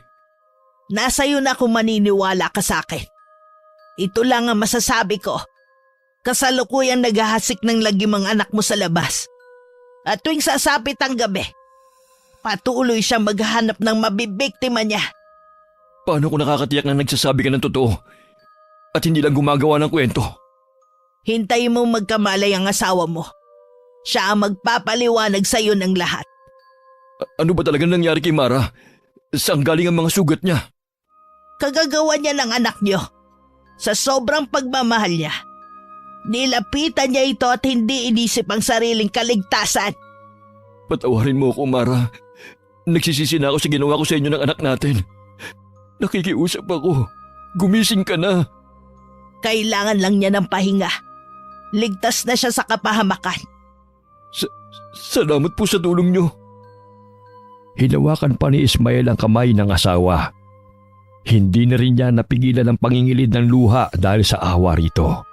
Speaker 4: Nasa iyo na kung maniniwala ka sa akin. Ito lang ang masasabi ko. Kasalukuyang naghahasik ng lagim ang anak mo sa labas. At tuwing sasapit ang gabi, patuloy siyang maghahanap ng mabibiktima niya.
Speaker 1: Paano ko nakakatiyak na nagsasabi ka ng totoo at hindi lang gumagawa ng kwento?
Speaker 4: Hintayin mo magkamalay ang asawa mo. Siya ang magpapaliwanag sa iyo ng lahat.
Speaker 1: Ano ba talaga nangyari kay Mara? Saan galing ang mga sugat niya?
Speaker 4: Kagagawa niya ng anak niyo. Sa sobrang pagmamahal niya. Nilapitan niya ito at hindi inisip ang sariling kaligtasan.
Speaker 1: Patawarin mo ako, Mara. Nagsisisi na ako sa ginawa ko sa inyo ng anak natin. Nakikiusap ako. Gumising ka na.
Speaker 4: Kailangan lang niya ng pahinga. Ligtas na siya sa kapahamakan.
Speaker 1: Salamat po sa tulong niyo.
Speaker 3: Hinawakan pa ni Ismael ang kamay ng asawa. Hindi na rin niya napigilan ang pangingilid ng luha dahil sa awa rito.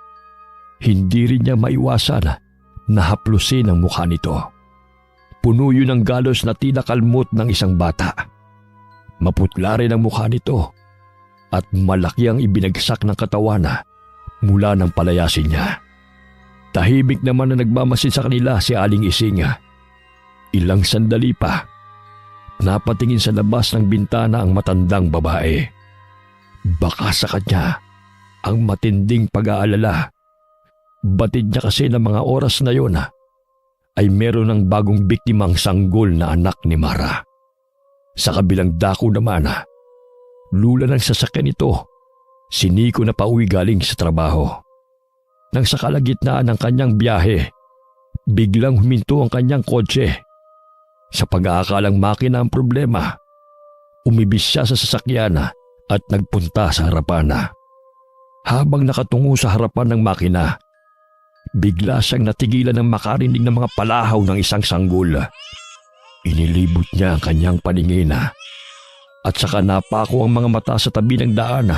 Speaker 3: Hindi rin niya maiwasan na haplusin ang mukha nito. Puno yun ng galos na tila kalmot ng isang bata. Maputla rin ang mukha nito at malaki ang ibinagsak ng katawan mula ng palayasin niya. Tahimik naman na nagmamasid sa kanila si Aling Ising. Ilang sandali pa, napatingin sa labas ng bintana ang matandang babae. Baka sa kanya ang matinding pag-aalala. Batid niya kasi ng mga oras na yon ay meron ng bagong biktimang sanggol na anak ni Mara. Sa kabilang dako naman, lula ng sasakyan nito, si Nico na pauwi galing sa trabaho. Nang sa kalagitnaan ng kanyang biyahe, biglang huminto ang kanyang kotse. Sa pag-aakalang makina ang problema, umibis siya sa sasakyan at nagpunta sa harapan. Habang nakatungo sa harapan ng makina, bigla siyang natigilan ng makarinig ng mga palahaw ng isang sanggol. Inilibot niya ang kanyang paningin at saka napako ang mga mata sa tabi ng daan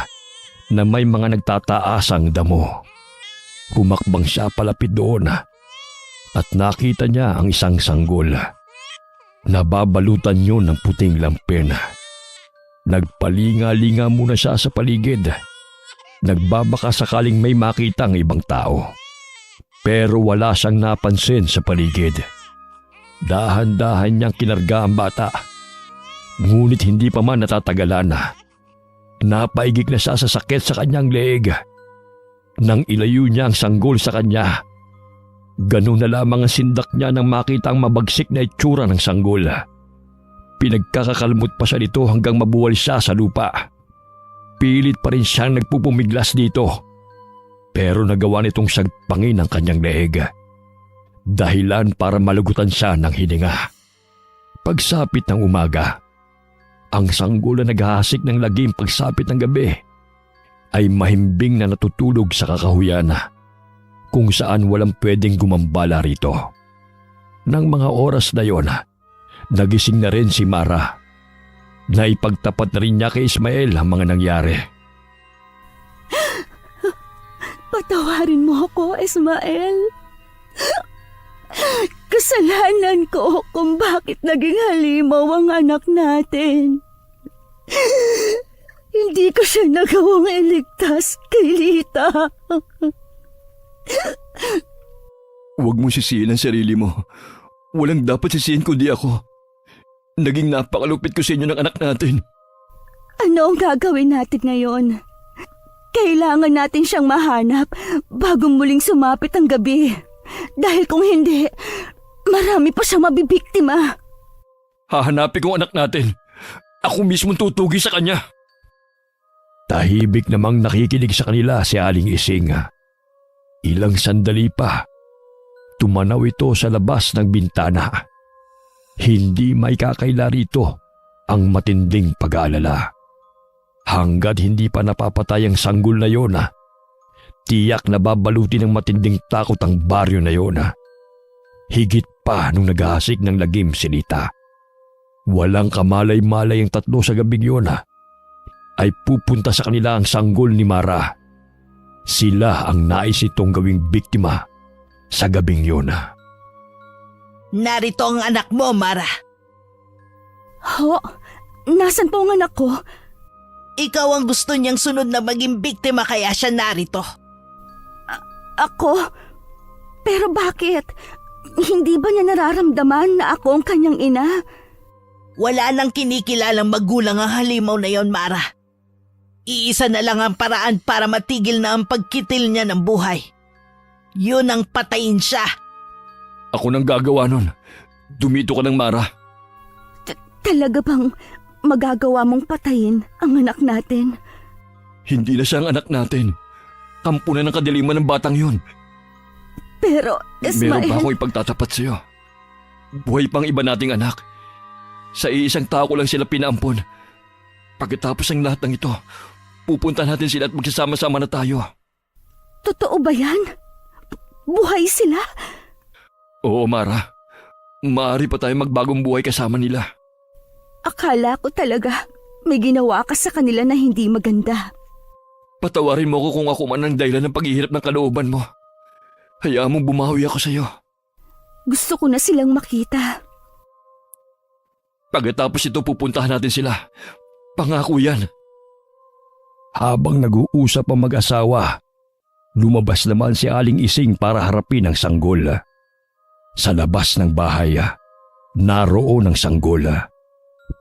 Speaker 3: na may mga nagtataasang damo. Humakbang siya palapit doon at nakita niya ang isang sanggol. Nababalutan yun ng puting lampin. Nagpalinga-linga muna siya sa paligid. Nagbabaka sakaling may makita ang ibang tao. Pero wala siyang napansin sa paligid. Dahan-dahan niyang kinarga ang bata. Ngunit hindi pa man natatagalan. Napaigik na siya sa sakit sa kanyang leeg. Nang ilayo niya ang sanggol sa kanya, ganun na lamang ang sindak niya nang makita ang mabagsik na itsura ng sanggol. Pinagkakakalmot pa siya nito hanggang mabuwal siya sa lupa. Pilit pa rin siyang nagpupumiglas dito. Pero nagawa nitong sagpangin ang kanyang leeg. Dahilan para malugutan siya ng hininga. Pagsapit ng umaga, ang sanggol na naghahasik ng lagim pagsapit ng gabi ay mahimbing na natutulog sa kakahuyan kung saan walang pwedeng gumambala rito. Nang mga oras na yon, nagising na rin si Mara. Naipagtapat na rin niya kay Ismael ang mga nangyari.
Speaker 2: Patawarin mo ako, Ismael. Kasalanan ko kung bakit naging halimaw ang anak natin. Hindi ko siya nagawang iligtas kay Lita.
Speaker 1: Huwag mo sisihin ang sarili mo. Walang dapat sisihin kundi ako. Naging napakalupit ko sa inyo ng anak natin.
Speaker 2: Ano ang gagawin natin ngayon? Kailangan natin siyang mahanap bago muling sumapit ang gabi. Dahil kung hindi, marami pa siyang mabibiktima.
Speaker 1: Hahanapin ko ang anak natin. Ako mismo tutugi sa kanya.
Speaker 3: Tahimik namang nakikinig sa kanila si Aling Ising. Ilang sandali pa, tumanaw ito sa labas ng bintana. Hindi may kakaila rito ang matinding pag-aalala. Hanggat hindi pa napapatay ang sanggol na yon, tiyak na babaluti ng matinding takot ang baryo na yon. Higit pa nung naghahasik ng lagim si Lita. Walang kamalay-malay ang tatlo sa gabing yon ay pupunta sa kanila ang sanggol ni Mara. Sila ang nais itong gawing biktima sa gabing yun.
Speaker 4: Narito ang anak mo, Mara.
Speaker 2: Ho? Nasaan po ang anak ko?
Speaker 4: Ikaw ang gusto niyang sunod na maging biktima kaya siya narito.
Speaker 2: Ako? Pero bakit? Hindi ba niya nararamdaman na ako ang kanyang ina?
Speaker 4: Wala nang kinikilalang magulang ang halimaw na yon, Mara.
Speaker 5: Iisa na lang ang paraan para matigil na ang pagkitil niya ng buhay. Yun ang patayin siya.
Speaker 1: Ako nang gagawa nun. Dumito ka ng Mara.
Speaker 2: Talaga bang magagawa mong patayin ang anak natin?
Speaker 1: Hindi na siya ang anak natin. Kampo na ng kadiliman ng batang yun.
Speaker 2: Pero,
Speaker 1: Meron
Speaker 2: Ismael...
Speaker 1: ba akong ipagtatapat sa'yo? Buhay pang iba nating anak. Sa iisang tao ko lang sila pinaampon. Pagkatapos ng lahat ng ito, pupunta natin sila at magsasama-sama na tayo.
Speaker 2: Totoo ba yan? Buhay sila?
Speaker 1: Oo, Mara. Maaari pa tayo magbagong buhay kasama nila.
Speaker 2: Akala ko talaga may ginawa ka sa kanila na hindi maganda.
Speaker 1: Patawarin mo ako kung ako man ang dahilan ng paghihirap ng kalooban mo. Hayaan mong bumawi ako sa'yo.
Speaker 2: Gusto ko na silang makita.
Speaker 1: Pagkatapos ito, pupuntahan natin sila. Pangako yan.
Speaker 3: Habang nag-uusap ang mag-asawa, lumabas naman si Aling Ising para harapin ang sanggol. Sa labas ng bahay, naroon ang sanggol.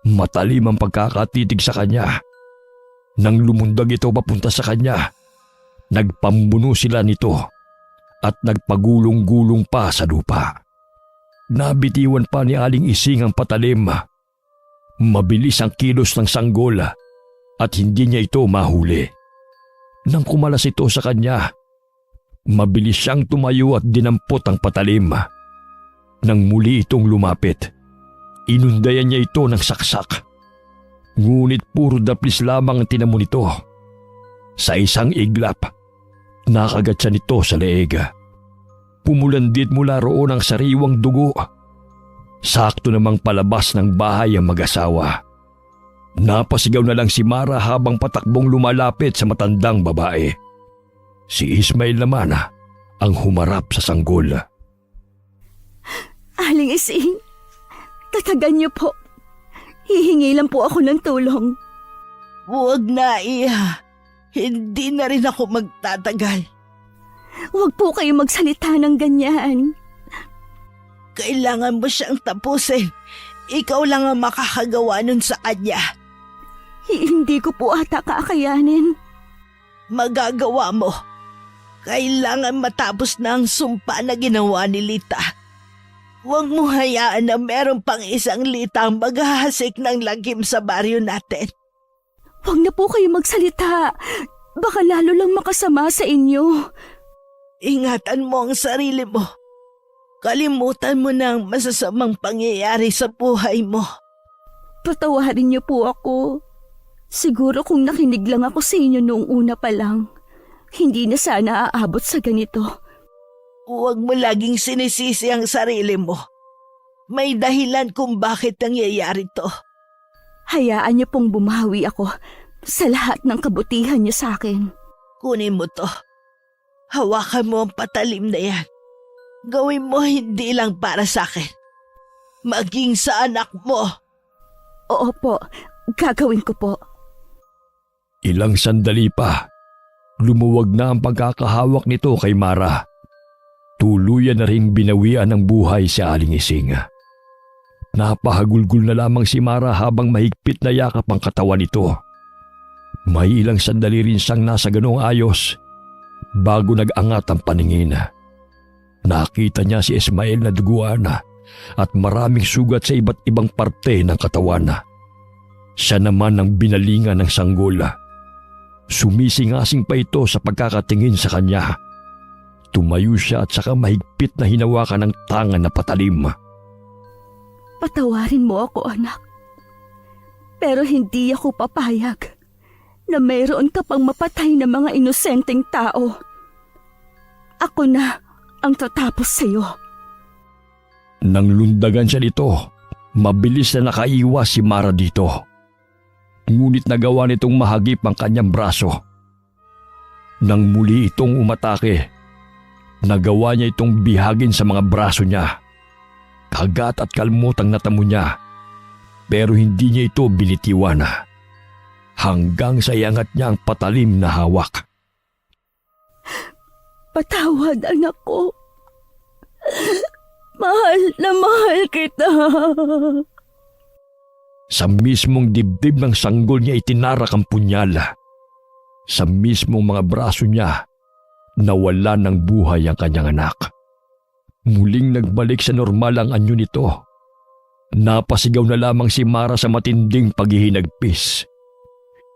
Speaker 3: Matalim ang pagkakatitig sa kanya. Nang lumundag ito papunta sa kanya, nagpambuno sila nito at nagpagulong-gulong pa sa lupa. Nabitiwan pa ni Aling Ising ang patalim. Mabilis ang kilos ng sanggol at hindi niya ito mahuli. Nang kumalas ito sa kanya, mabilis siyang tumayo at dinampot ang patalim. Nang muli itong lumapit, inundayan niya ito ng saksak. Ngunit puro daplis lamang ang tinamo nito. Sa isang iglap, nakagat siya nito sa leeg. Pumulandit mula roon ang sariwang dugo. Sakto namang palabas ng bahay ang mag-asawa. Napasigaw na lang si Mara habang patakbong lumalapit sa matandang babae. Si Ismael naman ang humarap sa sanggol.
Speaker 2: Aling Ising, tatagan niyo po. Hihingi lang po ako ng tulong.
Speaker 5: Huwag na, Iha. Hindi na rin ako magtatagal.
Speaker 2: Huwag po kayo magsalita ng ganyan.
Speaker 5: Kailangan mo siyang tapusin. Ikaw lang ang makakagawa nun sa kanya.
Speaker 2: Hindi ko po ata kakayanin.
Speaker 5: Magagawa mo. Kailangan matapos na ang sumpa na ginawa ni Lita. Huwag mo hayaan na meron pang isang Lita ang maghahasik ng lagim sa baryo natin.
Speaker 2: Huwag na po kayo magsalita. Baka lalo lang makasama sa inyo.
Speaker 5: Ingatan mo ang sarili mo. Kalimutan mo na ang masasamang pangyayari sa buhay mo.
Speaker 2: Patawarin niyo po ako. Siguro kung nakinig lang ako sa inyo noong una pa lang, hindi na sana aabot sa ganito.
Speaker 5: Huwag mo laging sinisisi ang sarili mo. May dahilan kung bakit nangyayari to.
Speaker 2: Hayaan niyo pong bumawi ako sa lahat ng kabutihan niyo sa akin.
Speaker 5: Kunin mo to. Hawakan mo ang patalim na yan. Gawin mo hindi lang para sa akin. Maging sa anak mo.
Speaker 2: Oo po, gagawin ko po.
Speaker 3: Ilang sandali pa, lumuwag na ang pagkakahawak nito kay Mara. Tuluyan na ring binawian ng buhay si Aling Ising. Napahagulgul na lamang si Mara habang mahigpit na yakap ang katawan nito. May ilang sandali rin siyang nasa ganoong ayos bago nag-angat ang paningin. Nakita niya si Ismael na duguan at maraming sugat sa iba't ibang parte ng katawan. Siya naman ang binalingan ng sanggol. Sumisingasing pa ito sa pagkakatingin sa kanya. Tumayo siya at saka mahigpit na hinawakan ng tangan na patalim.
Speaker 2: Patawarin mo ako, anak. Pero hindi ako papayag na mayroon ka pang mapatay na mga inosenteng tao. Ako na ang tatapos sa'yo.
Speaker 3: Nang lundagan siya nito, mabilis na nakaiwas si Mara dito. Ngunit nagawa nitong mahagip ang kanyang braso. Nang muli itong umatake, nagawa niya itong bihagin sa mga braso niya. Kagat at kalmot ang natamo niya, pero hindi niya ito binitiwan. Hanggang sa iangat niya ang patalim na hawak.
Speaker 2: Patawad, anak ko. Mahal na mahal kita.
Speaker 3: Sa mismong dibdib ng sanggol niya itinarak ang punyal. Sa mismong mga braso niya, nawala ng buhay ang kanyang anak. Muling nagbalik sa normal ang anyo nito. Napasigaw na lamang si Mara sa matinding paghihinagpis.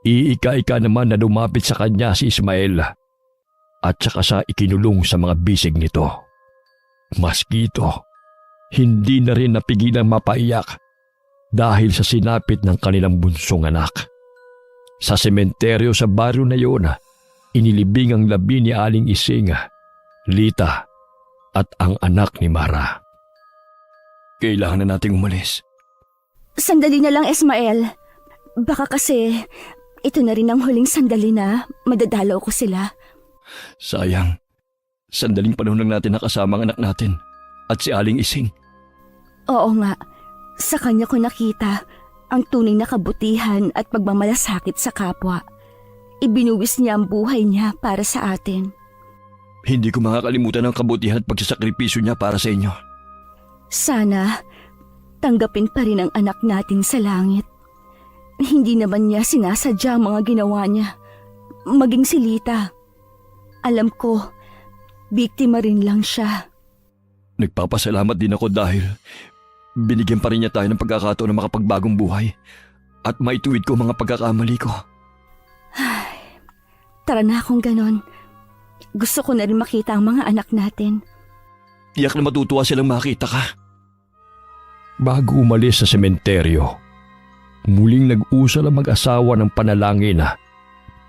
Speaker 3: Iika-ika naman na lumapit sa kanya si Ismael at saka sa ikinulong sa mga bisig nito. Maski ito, hindi na rin napigilang mapaiyak dahil sa sinapit ng kanilang bunsong anak. Sa sementeryo sa baryo na yun, inilibing ang labi ni Aling Ising, Lita at ang anak ni Mara.
Speaker 1: Kailangan na nating umalis.
Speaker 2: Sandali na lang, Ismael. Baka kasi ito na rin ang huling sandali na madadalaw ko sila.
Speaker 1: Sayang. Sandaling panahon lang natin nakasama ang anak natin at si Aling Ising.
Speaker 2: Oo nga, sa kanya ko nakita ang tunay na kabutihan at pagmamalasakit sa kapwa. Ibinuwis niya ang buhay niya para sa atin.
Speaker 1: Hindi ko makakalimutan ang kabutihan at pagsasakripisyo niya para sa inyo.
Speaker 2: Sana tanggapin pa rin ang anak natin sa langit. Hindi naman niya sinasadya ang mga ginawa niya. Maging si Lita. Alam ko, biktima rin lang siya.
Speaker 1: Nagpapasalamat din ako dahil binigyan pa rin niya tayo ng pagkakataon na makapagbagong buhay at maituwid ko mga pagkakamali ko.
Speaker 2: Tara na kung ganon. Gusto ko na rin makita ang mga anak natin.
Speaker 1: Tiyak na matutuwa silang makita ka.
Speaker 3: Bago umalis sa sementeryo, muling nag-usal ang mag-asawa ng panalangin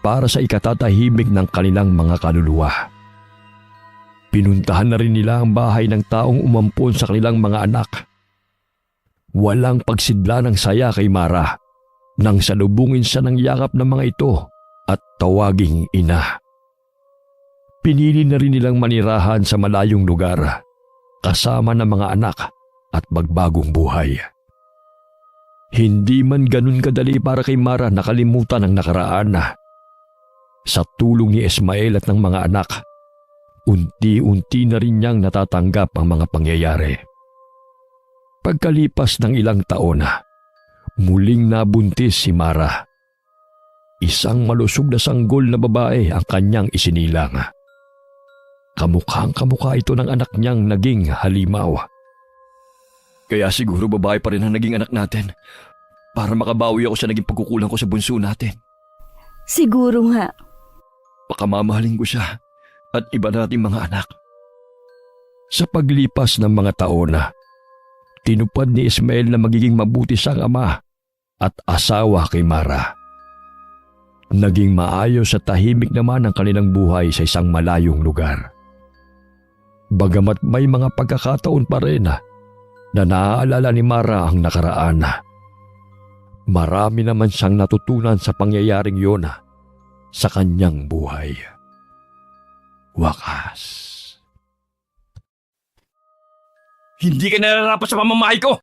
Speaker 3: para sa ikatatahimik ng kanilang mga kaluluwa. Pinuntahan na rin nila ang bahay ng taong umampon sa kanilang mga anak. Walang pagsidla ng saya kay Mara nang salubungin siya ng yakap ng mga ito at tawaging ina. Pinili na rin nilang manirahan sa malayong lugar kasama ng mga anak at magbagong buhay. Hindi man ganun kadali para kay Mara nakalimutan ang nakaraan. Sa tulong ni Ismael at ng mga anak, unti-unti na rin niyang natatanggap ang mga pangyayari. Pagkalipas ng ilang taon, muling nabuntis si Mara. Isang malusog na sanggol na babae ang kanyang isinilang. Kamukhang-kamukha ito ng anak niyang naging halimaw.
Speaker 1: Kaya siguro babae pa rin ang naging anak natin para makabawi ako sa naging pagkukulang ko sa bunso natin.
Speaker 2: Siguro nga.
Speaker 1: Pakamamahalin ko siya at iba nating mga anak.
Speaker 3: Sa paglipas ng mga taon, tinupad ni Ismael na magiging mabuti siyang ama at asawa kay Mara. Naging maayos at tahimik naman ang kanilang buhay sa isang malayong lugar. Bagamat may mga pagkakataon pa rin na naaalala ni Mara ang nakaraan, marami naman siyang natutunan sa pangyayaring yun sa kanyang buhay. Wakas.
Speaker 1: Hindi ka nararapat sa pamamahay ko!